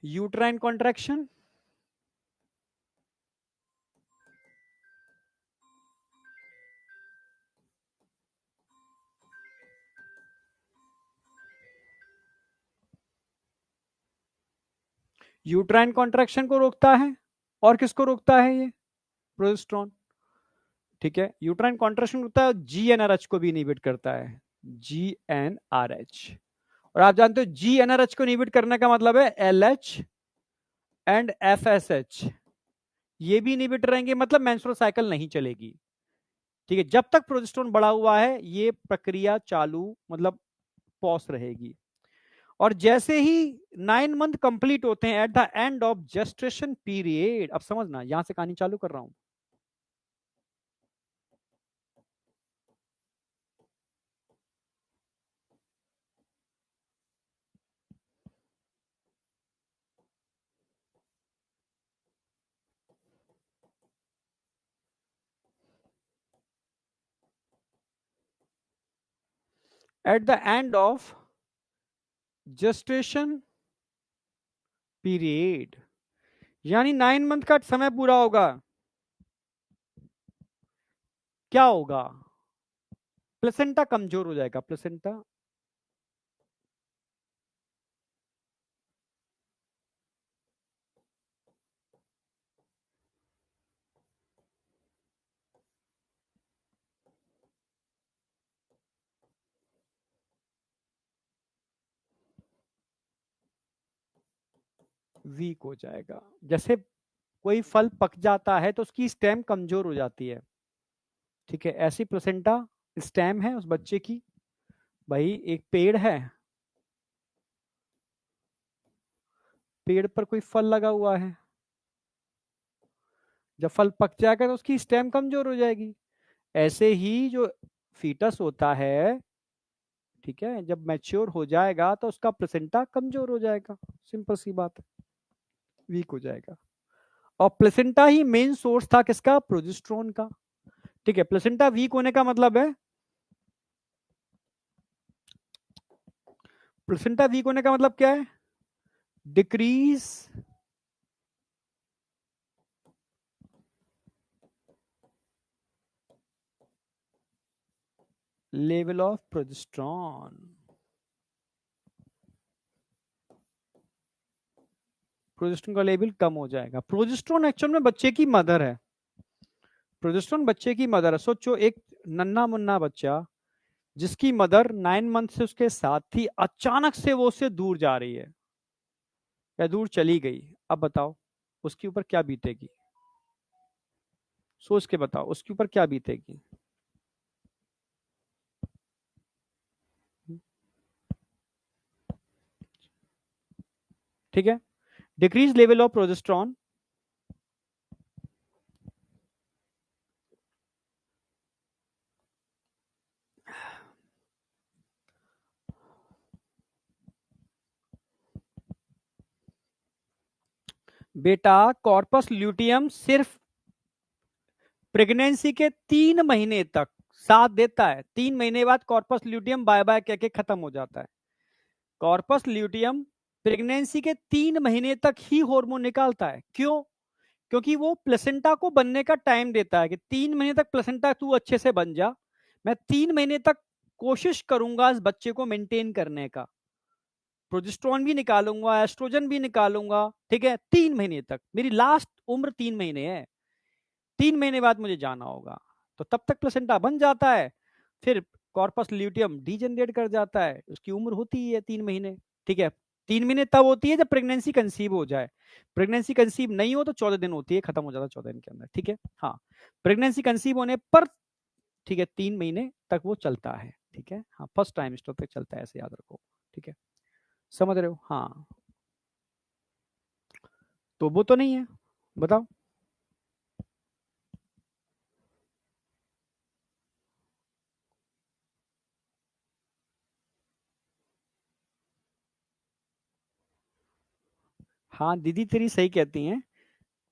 Uterine contraction. यूट्राइन कॉन्ट्रैक्शन को रोकता है। और किसको रोकता है? ये प्रोजेस्टेरोन, ठीक है। यूट्राइन कॉन्ट्रैक्शन रोकता है, GnRH को भी इनिबिट करता है। GnRH। और आप जानते हो GnRH को इनिबिट करने का मतलब है LH एंड FSH ये भी इनिबिट रहेंगे, मतलब मेंस्ट्रुअल साइकिल नहीं चलेगी, ठीक है। जब तक प्रोजेस्टेरोन बढ़ा हुआ है ये प्रक्रिया चालू, मतलब पॉज रहेगी। और जैसे ही 9 मंथ कंप्लीट होते हैं, at the end of gestation period, अब समझना, यहां से कहानी चालू कर रहा हूं। At the end of gestation period, यानी 9 मंथ का समय पूरा होगा, क्या होगा? प्लेसेंटा कमजोर हो जाएगा, प्लेसेंटा। वीक हो जाएगा। जैसे कोई फल पक जाता है तो उसकी स्टेम कमजोर हो जाती है, ठीक है। ऐसी प्लेसेंटा स्टेम है उस बच्चे की। भाई एक पेड़ है, पेड़ पर कोई फल लगा हुआ है, जब फल पक जाएगा तो उसकी स्टेम कमजोर हो जाएगी। ऐसे ही जो फीटस होता है, ठीक है, जब मैच्योर हो जाएगा तो उसका प्लेसेंटा कमजोर हो जाएगा, सिंपल सी बात है, वीक हो जाएगा। और प्लेसेंटा ही मेन सोर्स था किसका? प्रोजेस्टेरोन का, ठीक है। प्लेसेंटा वीक होने का मतलब है, प्लेसेंटा वीक होने का मतलब क्या है? Decrease level of progesterone. Progesterone का लेवल कम हो जाएगा। प्रोजेस्टेरोन एक्चुअल में बच्चे की मदर है, प्रोजेस्टेरोन बच्चे की मदर है। सोचो एक नन्ना मुन्ना बच्चा जिसकी मदर 9 मंथ से उसके साथ थी, अचानक से वो उससे दूर जा रही है या दूर चली गई, अब बताओ उसके ऊपर क्या बीतेगी? सोच के बताओ उसके ऊपर क्या बीतेगी। ठीक है। डिक्रीज लेवल ऑफ प्रोजेस्टेरॉन, बेटा कॉर्पस ल्यूटियम सिर्फ प्रेगनेंसी के 3 महीने तक साथ देता है। 3 महीने बाद कॉर्पस ल्यूटियम बाय बाय कह के खत्म हो जाता है। कॉर्पस ल्यूटियम प्रेगनेंसी के 3 महीने तक ही हार्मोन निकालता है। क्यों? क्योंकि वो प्लेसेंटा को बनने का टाइम देता है कि 3 महीने तक प्लेसेंटा तू अच्छे से बन जा, मैं 3 महीने तक कोशिश करूंगा इस बच्चे को मेंटेन करने का, प्रोजेस्टेरॉन भी निकालूंगा, एस्ट्रोजन भी निकालूंगा, ठीक है। 3 महीने तक मेरी लास्ट उम्र 3 महीने है, 3 महीने बाद मुझे जाना होगा। तो तब तक प्लेसेंटा बन जाता है, फिर कॉर्पस ल्यूटियम डीजनरेट कर जाता है, उसकी उम्र होती ही है 3 महीने, ठीक है। 3 महीने तब होती है जब प्रेगनेंसी कंसीव हो जाए, प्रेगनेंसी कंसीव नहीं हो तो 14 दिन होती है, खत्म हो जाता है 14 दिन के अंदर, ठीक है। हाँ, प्रेगनेंसी कंसीव होने पर, ठीक है, 3 महीने तक वो चलता है, ठीक है। हाँ, फर्स्ट टाइम स्टोर तक चलता है, ऐसे याद रखो, ठीक है। समझ रहे हो? हाँ, तो वो तो नहीं है, बताओ। हाँ दीदी तेरी सही कहती हैं,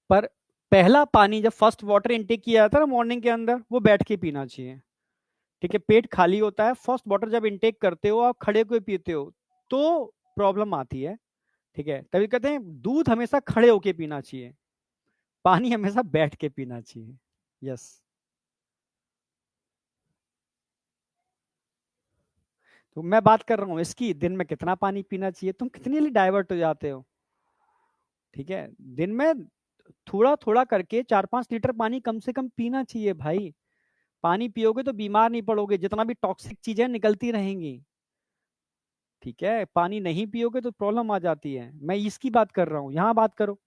पर पहला पानी जब फर्स्ट वाटर इनटेक किया जाता है ना मॉर्निंग के अंदर, वो बैठ के पीना चाहिए, ठीक है। पेट खाली होता है, फर्स्ट वाटर जब इनटेक करते हो आप खड़े होकर पीते हो तो प्रॉब्लम आती है, ठीक है। तभी कहते हैं दूध हमेशा खड़े होके पीना चाहिए, पानी हमेशा बैठ के पीना चाहिए। यस। तो मैं बात कर रहा हूँ इसकी, दिन में कितना पानी पीना चाहिए, तुम कितनी जल्दी डाइवर्ट हो जाते हो, ठीक है। दिन में थोड़ा थोड़ा करके 4-5 लीटर पानी कम से कम पीना चाहिए भाई। पानी पियोगे तो बीमार नहीं पड़ोगे, जितना भी टॉक्सिक चीजें निकलती रहेंगी, ठीक है। पानी नहीं पियोगे तो प्रॉब्लम आ जाती है, मैं इसकी बात कर रहा हूँ, यहाँ बात करो।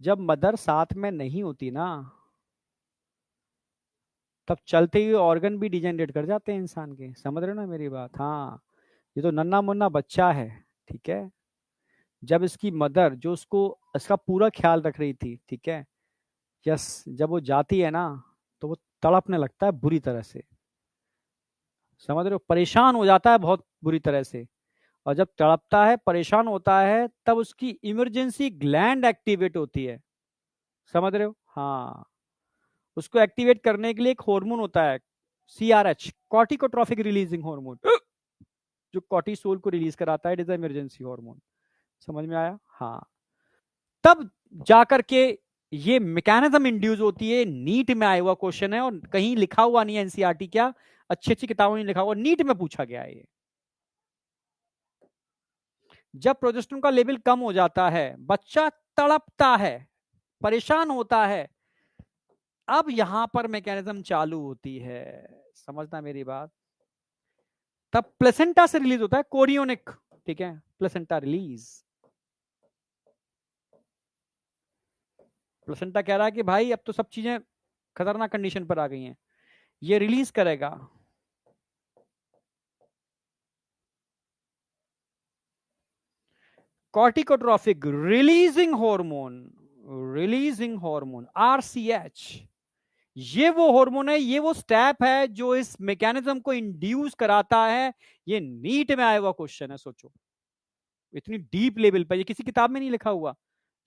जब मदर साथ में नहीं होती ना, तब चलते हुए ऑर्गन भी डिजेनरेट कर जाते हैं इंसान के, समझ रहे हो ना मेरी बात? हाँ, ये तो नन्ना मुन्ना बच्चा है, ठीक है। जब इसकी मदर जो उसको इसका पूरा ख्याल रख रही थी, ठीक है, यस, जब वो जाती है ना तो वो तड़पने लगता है बुरी तरह से, समझ रहे हो, परेशान हो जाता है बहुत बुरी तरह से। और जब तड़पता है, परेशान होता है, तब उसकी इमरजेंसी ग्लैंड एक्टिवेट होती है, समझ रहे हो? हाँ, उसको एक्टिवेट करने के लिए एक हार्मोन होता है, CRH, कॉर्टिकोट्रॉफिक रिलीजिंग हार्मोन, जो कॉर्टिसोल को रिलीज कराता है, इट इज इमरजेंसी हार्मोन। समझ में आया? हाँ। तब जाकर के ये मैकेनिज्म इंड्यूस होती है। नीट में आया हुआ क्वेश्चन है और कहीं लिखा हुआ नहीं है, एनसीईआरटी क्या अच्छी अच्छी किताबों में लिखा हुआ, नीट में पूछा गया है ये। जब प्रोजेस्टेरोन का लेवल कम हो जाता है, बच्चा तड़पता है, परेशान होता है, अब यहां पर मैकेनिज्म चालू होती है, समझना मेरी बात। तब प्लेसेंटा से रिलीज होता है कोरियोनिक, ठीक है, प्लेसेंटा रिलीज। प्लेसेंटा कह रहा है कि भाई अब तो सब चीजें खतरनाक कंडीशन पर आ गई हैं, ये रिलीज करेगा। Corticotropic releasing hormone, releasing hormone RCH, ये वो हार्मोन है, ये वो स्टेप है जो इस मैकेनिज्म को इंड्यूस कराता है। ये नीट में आया हुआ क्वेश्चन है, सोचो, इतनी डीप लेवल पर, ये किसी किताब में नहीं लिखा हुआ।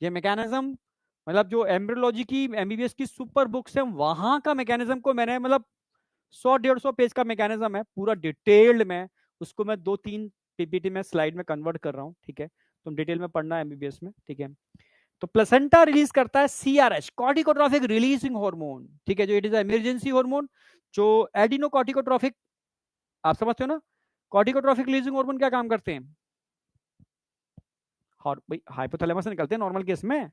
ये मैकेनिज्म मतलब जो एम्ब्रियोलॉजी की एमबीबीएस की सुपर बुक्स है, वहां का मैकेनिज्म को मैंने मतलब 100-150 पेज का मैकेनिज्म है पूरा डिटेल्ड में, उसको मैं 2-3 पीपीटी में स्लाइड में कन्वर्ट कर रहा हूँ, ठीक है। तुम डिटेल में पढ़ना है एमबीबीएस में, ठीक है। तो प्लेसेंटा रिलीज करता है CRH, कॉर्टिकोट्रॉफिक रिलीजिंग हार्मोन, ठीक है, जो इट इज इमरजेंसी हार्मोन। जो एडिनो कॉर्टिकोट्रॉफिक, आप समझते हो ना, कॉर्टिकोट्रॉफिक रिलीजिंग हार्मोन क्या काम करते हैं? और भाई हाइपोथैलेमस से निकलते हैं नॉर्मल केस में,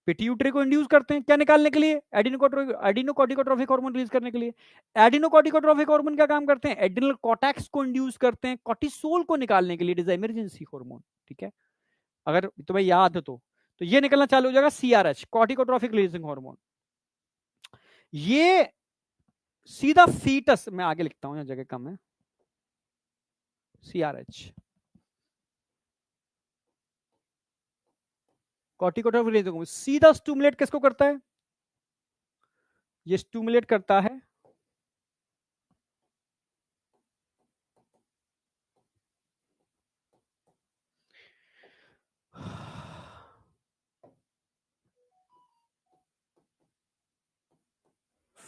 पिट्यूटरी को इंड्यूस करते हैं क्या निकालने के लिए? एडिनोकॉर्टिकोट्रॉफिक हार्मोन रिलीज करने के लिए। एडिनोकॉर्टिकोट्रॉफिक हार्मोन क्या काम करते हैं? एड्रिनल कॉर्टेक्स को इंड्यूस करते हैं कॉर्टिसोल को निकालने के लिए, इट इज इमरजेंसी हार्मोन, ठीक है। अगर तुम्हें याद है तो ये निकलना चालू हो जाएगा CRH, कॉर्टिकोट्रॉफिक रिलीजिंग हार्मोन। ये सीधा फीटस में आगे लिखता हूं, यहां जगह कम है, CRH, कॉर्टिकोट्रॉफिक देखो सीधा स्टिमुलेट किसको करता है, ये स्टिमुलेट करता है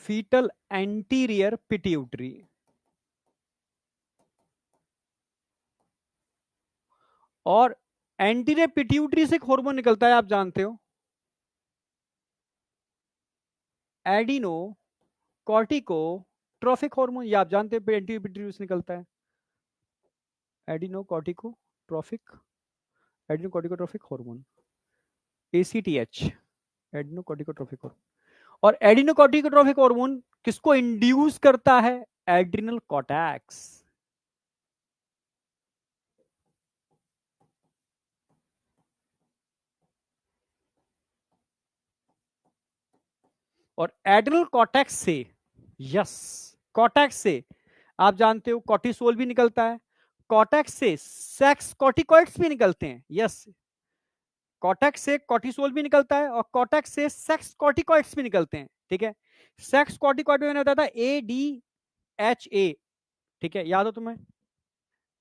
फीटल एंटीरियर पिट्यूटरी, और एंटीरियर पिट्यूटरी से एक हार्मोन निकलता है, आप जानते हो, एडिनो कॉर्टिको ट्रॉफिक हार्मोन, ये आप जानते हो एंटीरियर पिट्यूटरी से निकलता है, adrenocorticotropic, adrenocorticotropic hormone, ACTH, adrenocorticotropic hormone. और एडिनो कॉर्टिको ट्रॉफिक हार्मोन किसको इंड्यूस करता है, एड्रिनल कॉर्टेक्स। और एड्रिनल कॉर्टेक्स से, यस, कॉर्टेक्स से आप जानते हो कॉर्टिसोल भी निकलता है, कॉर्टेक्स से सेक्स कॉर्टिकॉइड्स भी निकलते हैं, यस, कॉर्टेक्स से कॉर्टिसोल भी निकलता है और कॉर्टेक्स से सेक्स कॉर्टिकॉइड्स भी निकलते हैं, ठीक है। सेक्स कॉर्टिकॉइड में मैंने बताया था ADHA, ठीक है, याद हो तुम्हें,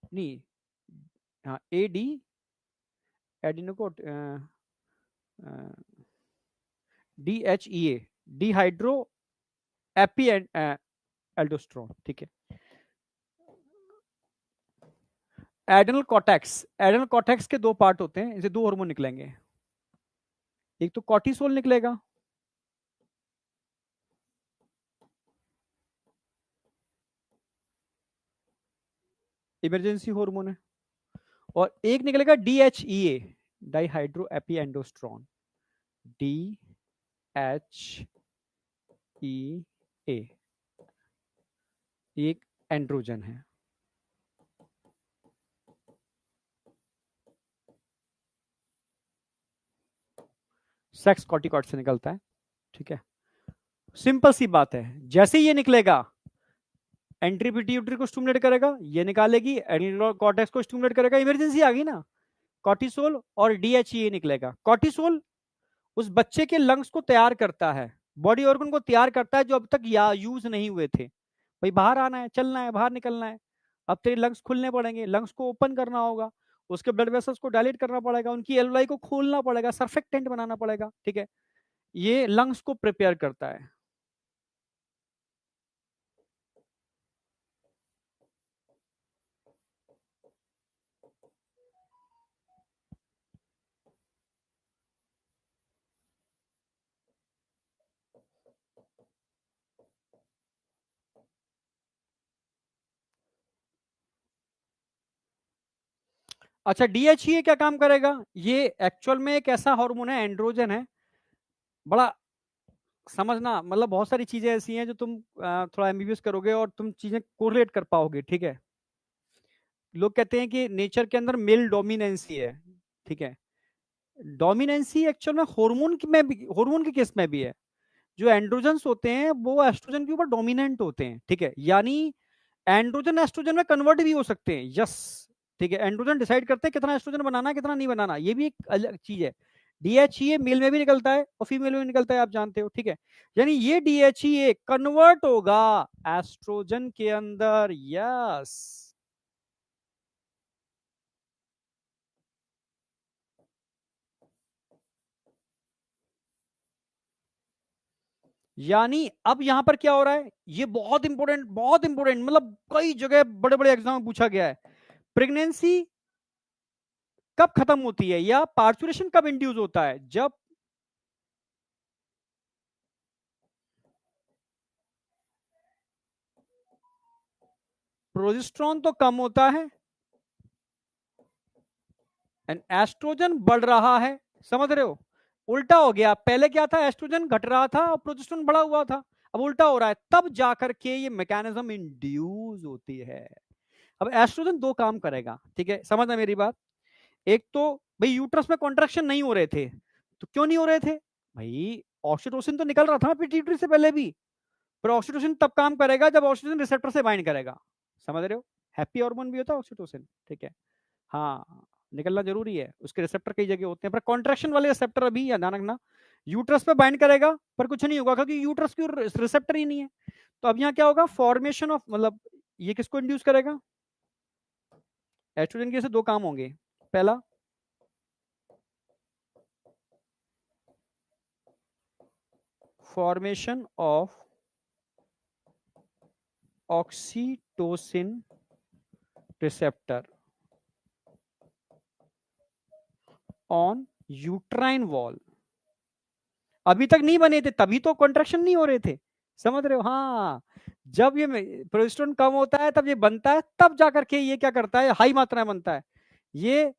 नहीं, हाँ AD एडिनोको DHEA डिहाइड्रो एपी एल्डोस्ट्रोन, ठीक है। एड्रेनल कॉर्टेक्स, एड्रेनल कॉर्टेक्स के दो पार्ट होते हैं, इनसे दो हार्मोन निकलेंगे, एक तो कॉर्टिसोल निकलेगा, इमरजेंसी हार्मोन है, और एक निकलेगा DHEA डाइहाइड्रो एपी एंडोस्ट्रॉन, DHEA, एक एंड्रोजन है। सेक्स कॉर्टिकॉइड से निकलता है, ठीक है, सिंपल सी बात है, जैसे ये निकलेगा एंट्री पिट्यूटरी को स्टिमुलेट करेगा, ये निकालेगी एड्रेनल कॉर्टेक्स को स्टिमुलेट करेगा, इमरजेंसी आ गई ना, कॉर्टिसोल और DHEA निकलेगा। कॉर्टिसोल उस बच्चे के लंग्स को तैयार करता है, बॉडी ऑर्गन को तैयार करता है जो अब तक या यूज नहीं हुए थे, भाई बाहर आना है, चलना है, बाहर निकलना है, अब तेरे लंग्स खुलने पड़ेंगे, लंग्स को ओपन करना होगा, उसके ब्लड वेसल्स को डायलेट करना पड़ेगा, उनकी एलुलाई को खोलना पड़ेगा, सर्फेक्टेंट बनाना पड़ेगा, ठीक है, ये लंग्स को प्रिपेयर करता है। अच्छा, DHEA क्या काम करेगा, ये एक्चुअल में एक ऐसा हार्मोन है, एंड्रोजन है, बड़ा समझना, मतलब बहुत सारी चीजें ऐसी हैं जो तुम थोड़ा MBBS करोगे और तुम चीजें कोरिलेट कर पाओगे, ठीक है। लोग कहते हैं कि नेचर के अंदर मेल डोमिनेंसी है, ठीक है, डोमिनेंसी एक्चुअल में में भी, हार्मोन के केस में भी है, जो एंड्रोजन्स होते हैं वो एस्ट्रोजन के ऊपर डोमिनेंट होते हैं, ठीक है, यानी एंड्रोजन एस्ट्रोजन में कन्वर्ट भी हो सकते हैं, यस, ठीक है, एंड्रोजन डिसाइड करते हैं कितना एस्ट्रोजन बनाना है कितना नहीं बनाना, ये भी एक अलग चीज है। DHEA मेल में भी निकलता है और फीमेल में भी निकलता है, आप जानते हो, ठीक है, यानी ये DHEA कन्वर्ट होगा एस्ट्रोजन के अंदर, यस, यानी अब यहां पर क्या हो रहा है, ये बहुत इंपॉर्टेंट, बहुत इंपॉर्टेंट, मतलब कई जगह बड़े बड़े एग्जाम में पूछा गया है, प्रेगनेंसी कब खत्म होती है या पार्चुरेशन कब इंड्यूस होता है, जब प्रोजेस्टेरॉन तो कम होता है एंड एस्ट्रोजन बढ़ रहा है, समझ रहे हो, उल्टा हो गया, पहले क्या था, एस्ट्रोजन घट रहा था और प्रोजेस्टेरॉन बढ़ा हुआ था, अब उल्टा हो रहा है, तब जाकर के ये मैकेनिज्म इंड्यूस होती है। अब एस्ट्रोजन दो काम करेगा, ठीक है, समझना मेरी बात, एक तो भाई यूट्रस में कॉन्ट्रैक्शन नहीं हो रहे थे, तो क्यों नहीं हो रहे थे, भाई ऑक्सीटोसिन तो निकल रहा था पिट्यूटरी से पहले भी, पर ऑक्सीटोसिन तब काम करेगा जब ऑक्सीजन रिसेप्टर से बाइंड करेगा, समझ रहे हो, हैप्पी हार्मोन भी होता है ऑक्सीटोसिन, ठीक है, हाँ, निकलना जरूरी है, उसके रिसेप्टर कई जगह होते हैं, पर कॉन्ट्रैक्शन वाले रिसेप्टर अभी ध्यान रखना यूट्रस पे बाइंड करेगा पर कुछ नहीं होगा क्योंकि यूट्रस की रिसेप्टर ही नहीं है। तो अब यहाँ क्या होगा, फॉर्मेशन ऑफ, मतलब ये किसको इंड्यूस करेगा, एस्ट्रोजन के से दो काम होंगे। पहला, formation of oxytocin receptor on uterine wall. अभी तक नहीं बने थे, तभी तो कॉन्ट्रैक्शन नहीं हो रहे थे, समझ रहे हो। हाँ, जब ये प्रोजेस्टेरोन कम होता है तब ये बनता है, तब जाकर के ये क्या करता है, हाई मात्रा में बनता है, ये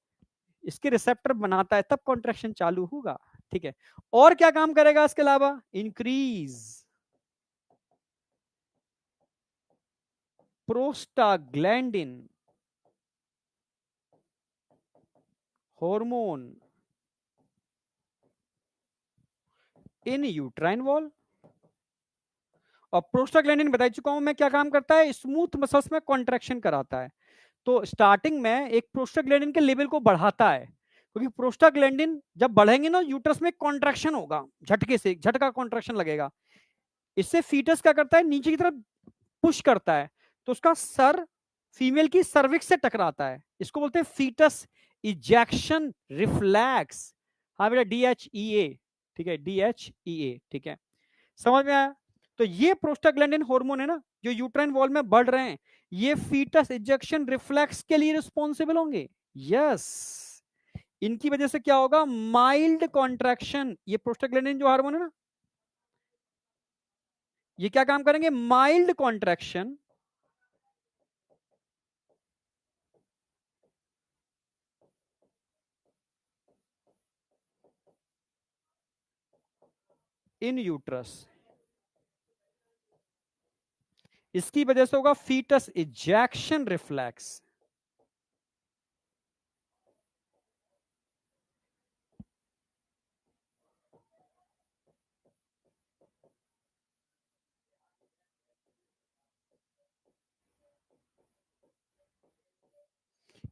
इसके रिसेप्टर बनाता है, तब कॉन्ट्रैक्शन चालू होगा। ठीक है, और क्या काम करेगा इसके अलावा, इंक्रीज प्रोस्टाग्लैंडिन हार्मोन इन यूट्राइन वॉल। और प्रोस्टाग्लैंडिन बता चुका हूं मैं क्या काम करता है, स्मूथ मसल्स में कॉन्ट्रैक्शन कराता है। तो स्टार्टिंग में एक प्रोस्टाग्लैंडिन के लेवल को बढ़ाता है, क्योंकि प्रोस्टाग्लैंडिन जब बढ़ेंगे ना यूट्रस में कॉन्ट्रैक्शन होगा, झटके से झटका कॉन्ट्रैक्शन लगेगा, इससे फीटस क्या करता है, नीचे की तरफ पुश करता है, तो उसका सर फीमेल की सर्विक्स से टकराता है, इसको बोलते हैं फीटस इजेक्शन रिफ्लैक्स। हाँ बेटा, DHEA, ठीक है, DHEA, ठीक है, समझ में आया। तो ये प्रोस्टाग्लैंडिन हार्मोन है ना जो यूट्राइन वॉल में बढ़ रहे हैं, ये फीटस इजेक्शन रिफ्लेक्स के लिए रिस्पॉन्सिबल होंगे। यस, इनकी वजह से क्या होगा, माइल्ड कॉन्ट्रैक्शन, ये प्रोस्टाग्लैंडिन जो हार्मोन है ना, ये क्या काम करेंगे, माइल्ड कॉन्ट्रैक्शन इन यूट्रस, इसकी वजह से होगा फीटस इजेक्शन रिफ्लेक्स।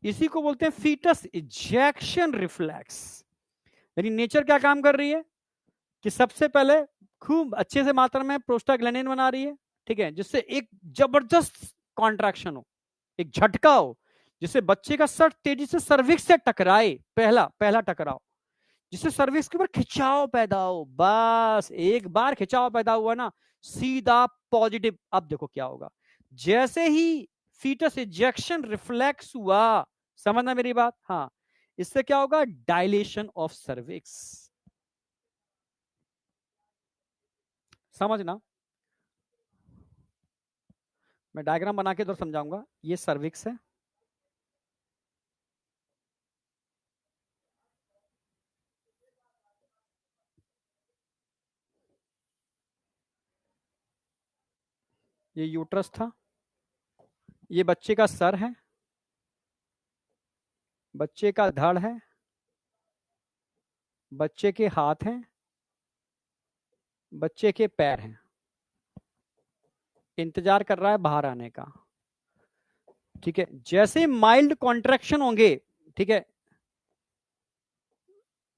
इसी को बोलते हैं फीटस इजेक्शन रिफ्लेक्स। यानी नेचर क्या काम कर रही है कि सबसे पहले खूब अच्छे से मात्रा में प्रोस्टाग्लैंडिन बना रही है, ठीक है, जिससे एक जबरदस्त कॉन्ट्रैक्शन हो, एक झटका हो, जिससे बच्चे का सर तेजी से सर्विक्स से टकराए, पहला पहला टकराव, जिससे सर्विक्स के ऊपर खिंचाव पैदा हो। बस एक बार खिंचाव पैदा हुआ ना, सीधा पॉजिटिव। अब देखो क्या होगा, जैसे ही फीटस इजेक्शन रिफ्लेक्स हुआ, समझना मेरी बात, हाँ, इससे क्या होगा, डायलेशन ऑफ सर्विक्स, समझना। मैं डायग्राम बना के इधर समझाऊंगा, ये सर्विक्स है, ये यूट्रस था, ये बच्चे का सर है, बच्चे का धड़ है, बच्चे के हाथ हैं, बच्चे के पैर हैं, इंतजार कर रहा है बाहर आने का। ठीक है, जैसे माइल्ड कॉन्ट्रैक्शन होंगे, ठीक है,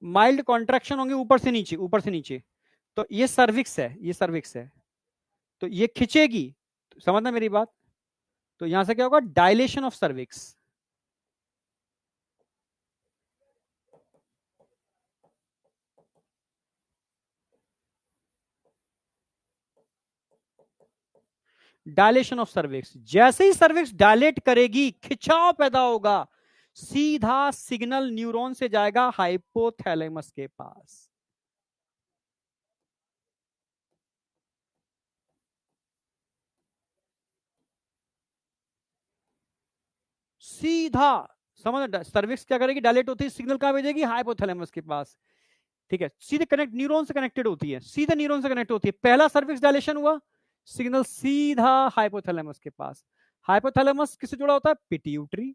माइल्ड कॉन्ट्रैक्शन होंगे ऊपर से नीचे, ऊपर से नीचे, तो ये सर्विक्स है, ये सर्विक्स है, तो ये खिंचेगी, समझना मेरी बात। तो यहां से क्या होगा, dilation of cervix. Dilation of cervix, जैसे ही सर्विक्स डायलेट करेगी, खिंचाव पैदा होगा, सीधा सिग्नल न्यूरॉन से जाएगा हाइपोथैलेमस के पास, सीधा। समझ, सर्विक्स क्या करेगी, डायलेट होती है, सिग्नल कहां भेजेगी, हाइपोथैलेमस के पास। ठीक है, सीधे कनेक्ट, न्यूरॉन से कनेक्टेड होती है, सीधे न्यूरॉन से कनेक्ट होती है, पहला सर्विक्स डायलेशन हुआ, सिग्नल सीधा हाइपोथैलेमस के पास। हाइपोथैलेमस किससे जुड़ा होता है, पिट्यूटरी।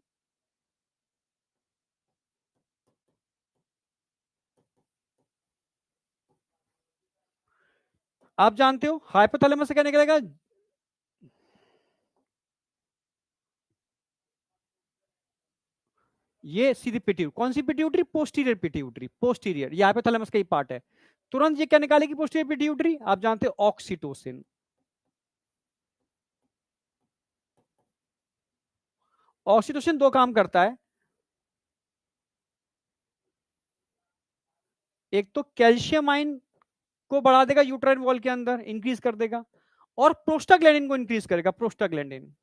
आप जानते हो हाइपोथैलेमस से क्या निकलेगा, ये सीधी पिट्यूटरी, कौन सी पिट्यूटरी? पोस्टीरियर पिट्यूटरी, पोस्टीरियर, ये हाइपोथैलेमस का ही पार्ट है। तुरंत ये क्या निकालेगी पोस्टीरियर पिट्यूटरी? आप जानते हो ऑक्सीटोसिन। ऑक्सीटोसिन दो काम करता है, एक तो कैल्शियम आयन को बढ़ा देगा यूट्राइन वॉल के अंदर, इंक्रीज कर देगा, और प्रोस्टाग्लैंडिन को इंक्रीज करेगा, प्रोस्टाग्लैंडिन।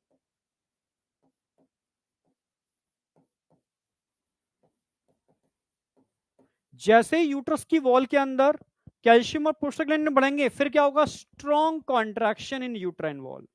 जैसे ही यूट्रस की वॉल के अंदर कैल्शियम और प्रोस्टाग्लैंडिन बढ़ेंगे, फिर क्या होगा? स्ट्रॉन्ग कॉन्ट्रैक्शन इन यूट्राइन वॉल।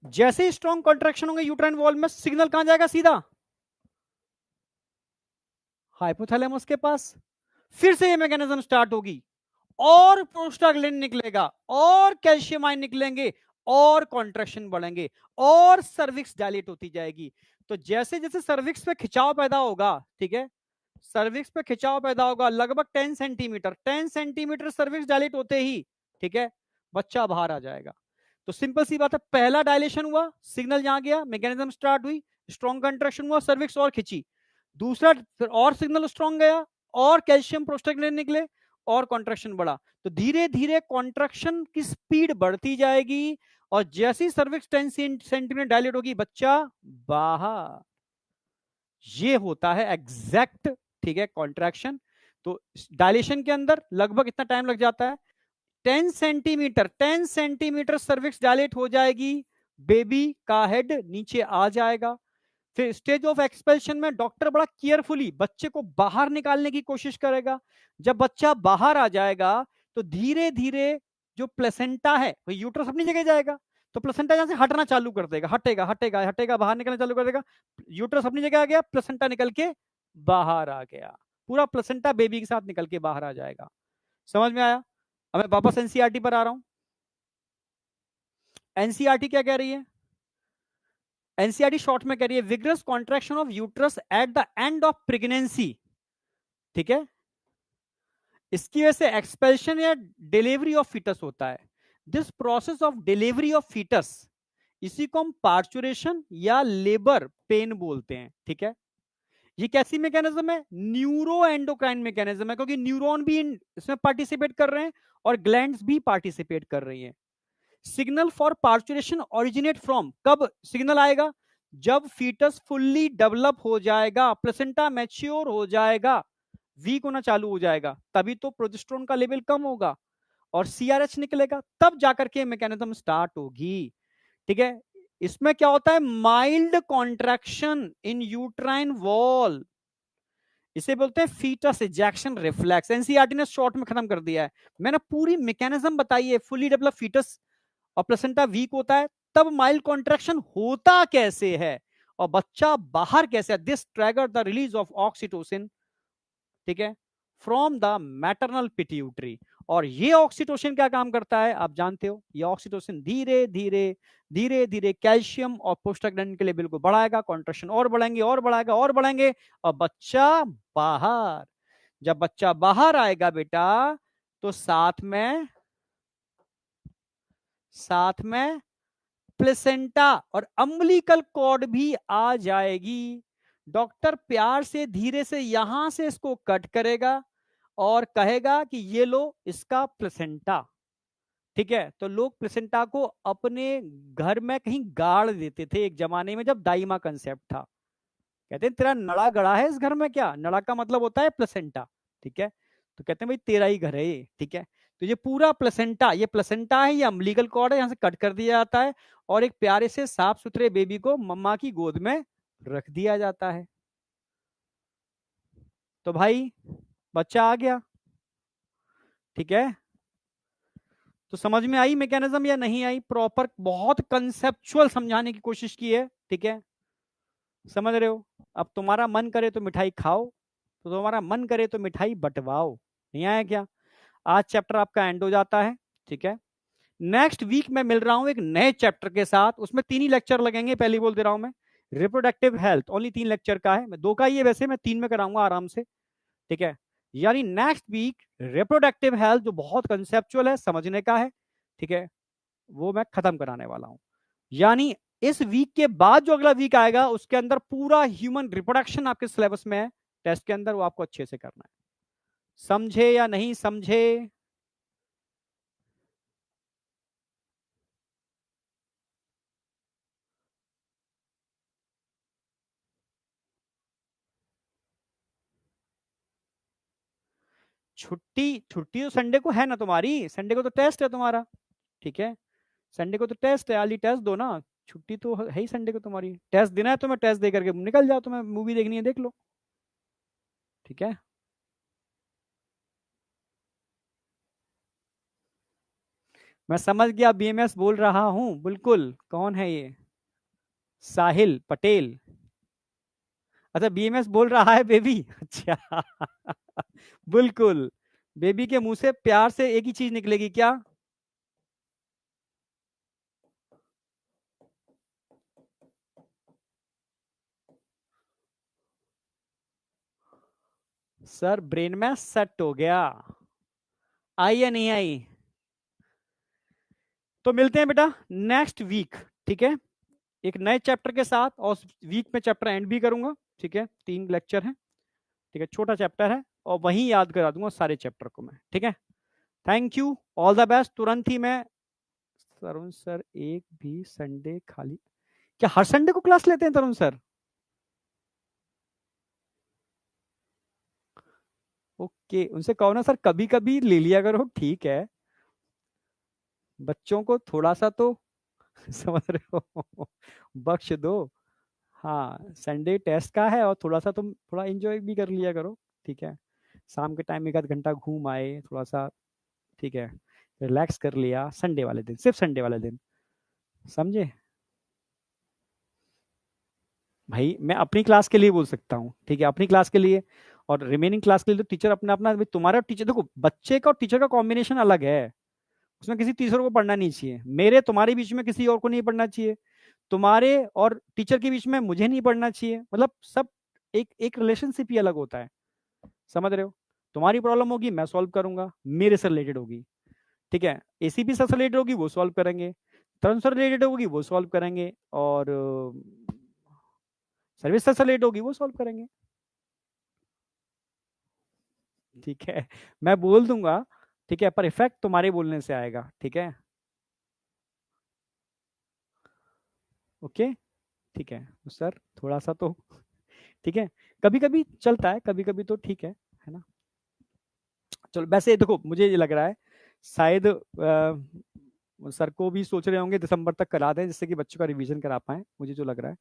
जैसे ही स्ट्रॉन्ग कॉन्ट्रैक्शन होंगे यूट्राइन वॉल में, सिग्नल कहां जाएगा? सीधा हाइपोथैलेमस के पास। फिर से ये मैकेनिज्म स्टार्ट होगी, और प्रोस्टाग्लैंडिन निकलेगा, और कैल्शियम आयन निकलेंगे, और कॉन्ट्रैक्शन बढ़ेंगे, और सर्विक्स डायलेट होती जाएगी। तो जैसे जैसे सर्विक्स पे खिंचाव पैदा होगा, ठीक है, सर्विक्स पे खिंचाव पैदा होगा लगभग 10 सेंटीमीटर, 10 सेंटीमीटर सर्विक्स डायलेट होते ही, ठीक है, बच्चा बाहर आ जाएगा। तो सिंपल सी बात है, पहला डायलेशन हुआ, सिग्नल जहां गया, मैकेनिज्म स्टार्ट हुई, स्ट्रॉन्ग कंट्रैक्शन हुआ, सर्विक्स और खिंची, दूसरा और सिग्नल स्ट्रॉन्ग गया, और कैल्शियम प्रोस्टाग्लैंडिन निकले, और कॉन्ट्रैक्शन बढ़ा। तो धीरे धीरे कॉन्ट्रैक्शन की स्पीड बढ़ती जाएगी, और जैसी सर्विक्स 10 सेंटीमीटर डायलेट होगी, बच्चा बाहर। ये होता है एग्जैक्ट, ठीक है, कॉन्ट्रैक्शन। तो डायलेशन के अंदर लगभग इतना टाइम लग जाता है, 10 सेंटीमीटर, 10 सेंटीमीटर सर्विक्स डायलेट हो जाएगी, बेबी का हेड नीचे आ जाएगा। फिर स्टेज ऑफ एक्सपेल्शन में डॉक्टर बड़ा केयरफुली बच्चे को बाहर निकालने की कोशिश करेगा। जब बच्चा बाहर आ जाएगा, तो धीरे धीरे जो प्लेसेंटा है, वो यूट्रस अपनी जगह जाएगा, तो प्लेसेंटा यहां से हटना चालू कर देगा, हटेगा हटेगा हटेगा, बाहर निकलना चालू कर देगा, यूट्रस अपनी जगह आ गया, प्लेसेंटा निकल के बाहर आ गया, पूरा प्लेसेंटा बेबी के साथ निकल के बाहर आ जाएगा। समझ में आया? अब मैं वापस एनसीईआरटी पर आ रहा हूं। एनसीईआरटी क्या कह रही है? एनसीईआरटी शॉर्ट में कह रही है, vigorous contraction of uterus at the end of pregnancy, ठीक है, इसकी वजह से एक्सपेल्शन या डिलीवरी ऑफ फीटस होता है। This process of delivery of fetus, इसी को हम पार्चुरेशन या लेबर पेन बोलते हैं, ठीक है। ये कैसी मैकेनिज्म है? न्यूरो एंडोक्राइन मैकेनिज्म है, क्योंकि न्यूरॉन भी इसमें पार्टिसिपेट कर रहे हैं, और ग्लैंड्स भी पार्टिसिपेट कर रही हैं। Signal for parturition originate from, कब सिग्नल आएगा? जब फीटस फुल्ली डेवलप हो जाएगा, प्लेसेंटा मैच्योर हो जाएगा, वीक होना चालू हो जाएगा, तभी तो प्रोजेस्टेरोन का लेवल कम होगा और सीआरएच निकलेगा, तब जाकर के मैकेनिज्म स्टार्ट होगी, ठीक है। इसमें क्या होता है? माइल्ड कॉन्ट्रैक्शन इन यूट्राइन वॉल, इसे बोलते हैं फीटस इजेक्शन रिफ्लेक्स। एनसीईआरटी ने शॉर्ट में खत्म कर दिया है। मैंने पूरी मैकेनिज्म बताई है, फुली डेवलप फीटस और प्लेसेंटा वीक होता है, तब माइल्ड कॉन्ट्रैक्शन होता कैसे है और बच्चा बाहर कैसे है? This trigger the release of oxytocin, ठीक है, फ्रॉम द मैटरनल पिट्यूटरी। और ये ऑक्सीटोसिन क्या काम करता है आप जानते हो? ये ऑक्सीटोसिन धीरे धीरे धीरे धीरे कैल्शियम और प्रोस्टाग्लैंडिन के लेवल को बढ़ाएगा, कॉन्ट्रैक्शन और बढ़ेंगे और बढ़ाएगा और बढ़ेंगे, और बच्चा बाहर। जब बच्चा बाहर आएगा बेटा, तो साथ में प्लेसेंटा और अम्बिलिकल कॉर्ड भी आ जाएगी। डॉक्टर प्यार से धीरे से यहां से इसको कट करेगा और कहेगा कि ये लो इसका प्लेसेंटा, ठीक है। तो लोग प्लेसेंटा को अपने घर में कहीं गाड़ देते थे एक जमाने में, जब दाई माँ कंसेप्ट था। कहते हैं तेरा नड़ा गड़ा है इस घर में क्या? नड़ा का मतलब होता है प्लेसेंटा, ठीक है। तो कहते हैं भाई तेरा ही घर है ये, ठीक है। तो ये पूरा प्लेसेंटा, ये प्लेसेंटा है, ये अम्बिलिकल कॉर्ड है, यहाँ से कट कर दिया जाता है और एक प्यारे से साफ सुथरे बेबी को मम्मा की गोद में रख दिया जाता है। तो भाई बच्चा आ गया, ठीक है। तो समझ में आई मैकेनिज्म या नहीं आई? प्रॉपर बहुत कंसेप्चुअल समझाने की कोशिश की है, ठीक है, समझ रहे हो? अब तुम्हारा मन करे तो मिठाई खाओ, तो तुम्हारा मन करे तो मिठाई बंटवाओ, नहीं आया क्या? आज चैप्टर आपका एंड हो जाता है, ठीक है। नेक्स्ट वीक मैं मिल रहा हूं एक नए चैप्टर के साथ, उसमें 3 ही लेक्चर लगेंगे, पहले बोल दे रहा हूं मैं। रिप्रोडक्टिव हेल्थ ओनली 3 लेक्चर का है, मैं 2 का ही है वैसे, मैं 3 में कराऊंगा आराम से, ठीक है। यानी नेक्स्ट वीक रिप्रोडक्टिव हेल्थ जो बहुत कंसेप्चुअल है, समझने का है, ठीक है, वो मैं खत्म कराने वाला हूं। यानी इस वीक के बाद जो अगला वीक आएगा उसके अंदर पूरा ह्यूमन रिप्रोडक्शन आपके सिलेबस में है, टेस्ट के अंदर, वो आपको अच्छे से करना है। समझे या नहीं समझे? छुट्टी छुट्टी तो संडे को है ना तुम्हारी, संडे को तो टेस्ट है तुम्हारा, ठीक है। संडे को तो टेस्ट है, आली टेस्ट दो ना। छुट्टी तो है ही संडे को तुम्हारी, टेस्ट देना है तुम्हें, टेस्ट दे करके निकल जाओ, तुम्हें मूवी देखनी है देख लो, ठीक है। मैं समझ गया, बीएमएस बोल रहा हूँ बिल्कुल। कौन है ये? साहिल पटेल। अच्छा बीएमएस बोल रहा है बेबी, अच्छा। बिल्कुल। बेबी के मुंह से प्यार से एक ही चीज निकलेगी क्या? सर ब्रेन में सेट हो गया। आई या नहीं आई? तो मिलते हैं बेटा नेक्स्ट वीक, ठीक है, एक नए चैप्टर के साथ, और वीक में चैप्टर एंड भी करूंगा, ठीक है। 3 लेक्चर हैं, ठीक है, छोटा चैप्टर है, और वहीं याद करा दूंगा सारे चैप्टर को मैं, ठीक है। Thank you, all the best. तुरंत ही मैं, तरुण सर एक भी संडे खाली? क्या हर संडे को क्लास लेते हैं तरुण सर? ओके, उनसे कहो ना सर कभी कभी ले लिया करो, ठीक है। बच्चों को थोड़ा सा तो समझ रहे हो, बख्श दो। हाँ संडे टेस्ट का है, और थोड़ा सा तुम थोड़ा एंजॉय भी कर लिया करो, ठीक है। शाम के टाइम 1 आध घंटा घूम आए थोड़ा सा, ठीक है, रिलैक्स कर लिया संडे वाले दिन, सिर्फ संडे वाले दिन, समझे? भाई मैं अपनी क्लास के लिए बोल सकता हूँ, ठीक है, अपनी क्लास के लिए, और रिमेनिंग क्लास के लिए तो टीचर अपना अपना, भाई तुम्हारा टीचर देखो, बच्चे का और टीचर का कॉम्बिनेशन अलग है, उसमें किसी तीसरे को पढ़ना नहीं चाहिए, मेरे तुम्हारे बीच में किसी और को नहीं पढ़ना चाहिए, तुम्हारे और टीचर के बीच में मुझे नहीं पढ़ना चाहिए, मतलब सब एक एक रिलेशनशिप ही अलग होता है, समझ रहे हो? तुम्हारी प्रॉब्लम होगी मैं सॉल्व करूंगा, मेरे से रिलेटेड होगी, ठीक है। एसीपी से रिलेटेड होगी वो सॉल्व करेंगे, तरुण से रिलेटेड होगी वो सॉल्व करेंगे, और सर्विस से रिलेटेड होगी वो सॉल्व करेंगे, ठीक है। मैं बोल दूंगा, ठीक है, पर इफेक्ट तुम्हारे बोलने से आएगा, ठीक है। ओके, ठीक है। तो सर थोड़ा सा तो, ठीक है, कभी कभी चलता है, कभी कभी तो ठीक है ना। चलो वैसे देखो मुझे ये लग रहा है शायद सर को भी सोच रहे होंगे दिसंबर तक करा दें, जिससे कि बच्चों का रिवीजन करा पाए, मुझे जो लग रहा है,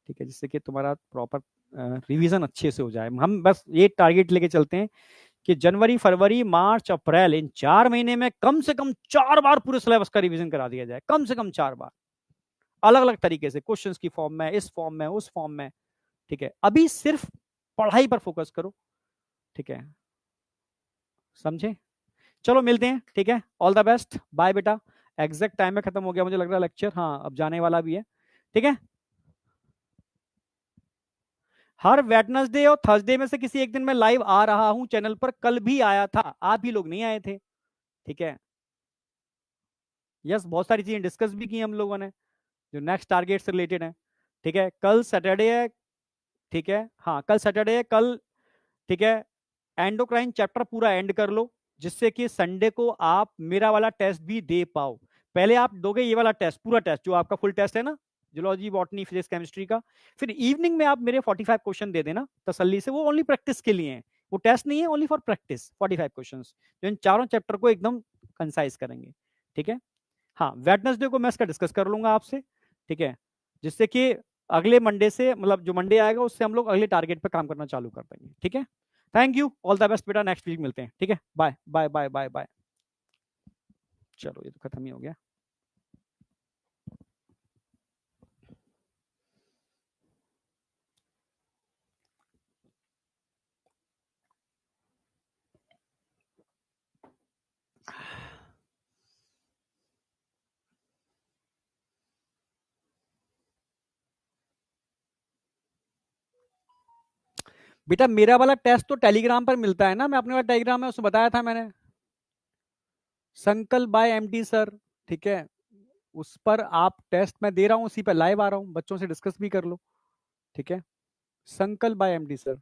ठीक है, जिससे कि तुम्हारा प्रॉपर रिवीजन अच्छे से हो जाए। हम बस ये टारगेट लेके चलते हैं कि जनवरी फरवरी मार्च अप्रैल इन 4 महीने में कम से कम 4 बार पूरे सिलेबस का रिवीजन करा दिया जाए, कम से कम 4 बार, अलग अलग तरीके से, क्वेश्चंस की फॉर्म में, इस फॉर्म में, उस फॉर्म में, ठीक है। अभी सिर्फ पढ़ाई पर फोकस करो, ठीक है, समझे? चलो मिलते हैं, ठीक है, ऑल द बेस्ट, बाय बेटा। एग्जैक्ट टाइम में खत्म हो गया मुझे लग रहा है लेक्चर, हाँ अब जाने वाला भी है, ठीक है। हर वेटनसडे और थर्सडे में से किसी एक दिन मैं लाइव आ रहा हूं चैनल पर, कल भी आया था, आप ही लोग नहीं आए थे, ठीक है। यस, बहुत सारी चीजें डिस्कस भी की हम लोगों ने जो नेक्स्ट टारगेट से रिलेटेड है, ठीक है। कल सैटरडे है, ठीक है, हाँ कल सैटरडे है कल, ठीक है। एंडोक्राइन चैप्टर पूरा एंड कर लो, जिससे कि संडे को आप मेरा वाला टेस्ट भी दे पाओ। पहले आप दोगे ये वाला टेस्ट, पूरा टेस्ट जो आपका फुल टेस्ट है ना, जुलॉजी बॉटनी फिजिक्स केमिस्ट्री का, फिर इवनिंग में आप मेरे 45 क्वेश्चन दे देना तसल्ली से, वो ओनली प्रैक्टिस के लिए हैं, वो टेस्ट नहीं है, ओनली फॉर प्रैक्टिस 45 क्वेश्चन जो इन चारों चैप्टर को एकदम कंसाइज करेंगे, ठीक है। हाँ वेडनेसडे को मैं इसका डिस्कस कर लूंगा आपसे, ठीक है, जिससे कि अगले मंडे से, मतलब जो मंडे आएगा उससे हम लोग अगले टारगेट पे काम करना चालू कर देंगे, ठीक है। Thank you, all the best बेटा, नेक्स्ट वीक मिलते हैं, ठीक है, bye bye bye bye bye. चलो ये तो खत्म ही हो गया। बेटा मेरा वाला टेस्ट तो टेलीग्राम पर मिलता है ना, मैं अपने वाला टेलीग्राम में उसमें बताया था मैंने, संकल्प बाय एमडी सर, ठीक है, उस पर आप टेस्ट मैं दे रहा हूँ, उसी पर लाइव आ रहा हूँ, बच्चों से डिस्कस भी कर लो, ठीक है, संकल्प बाय एमडी सर।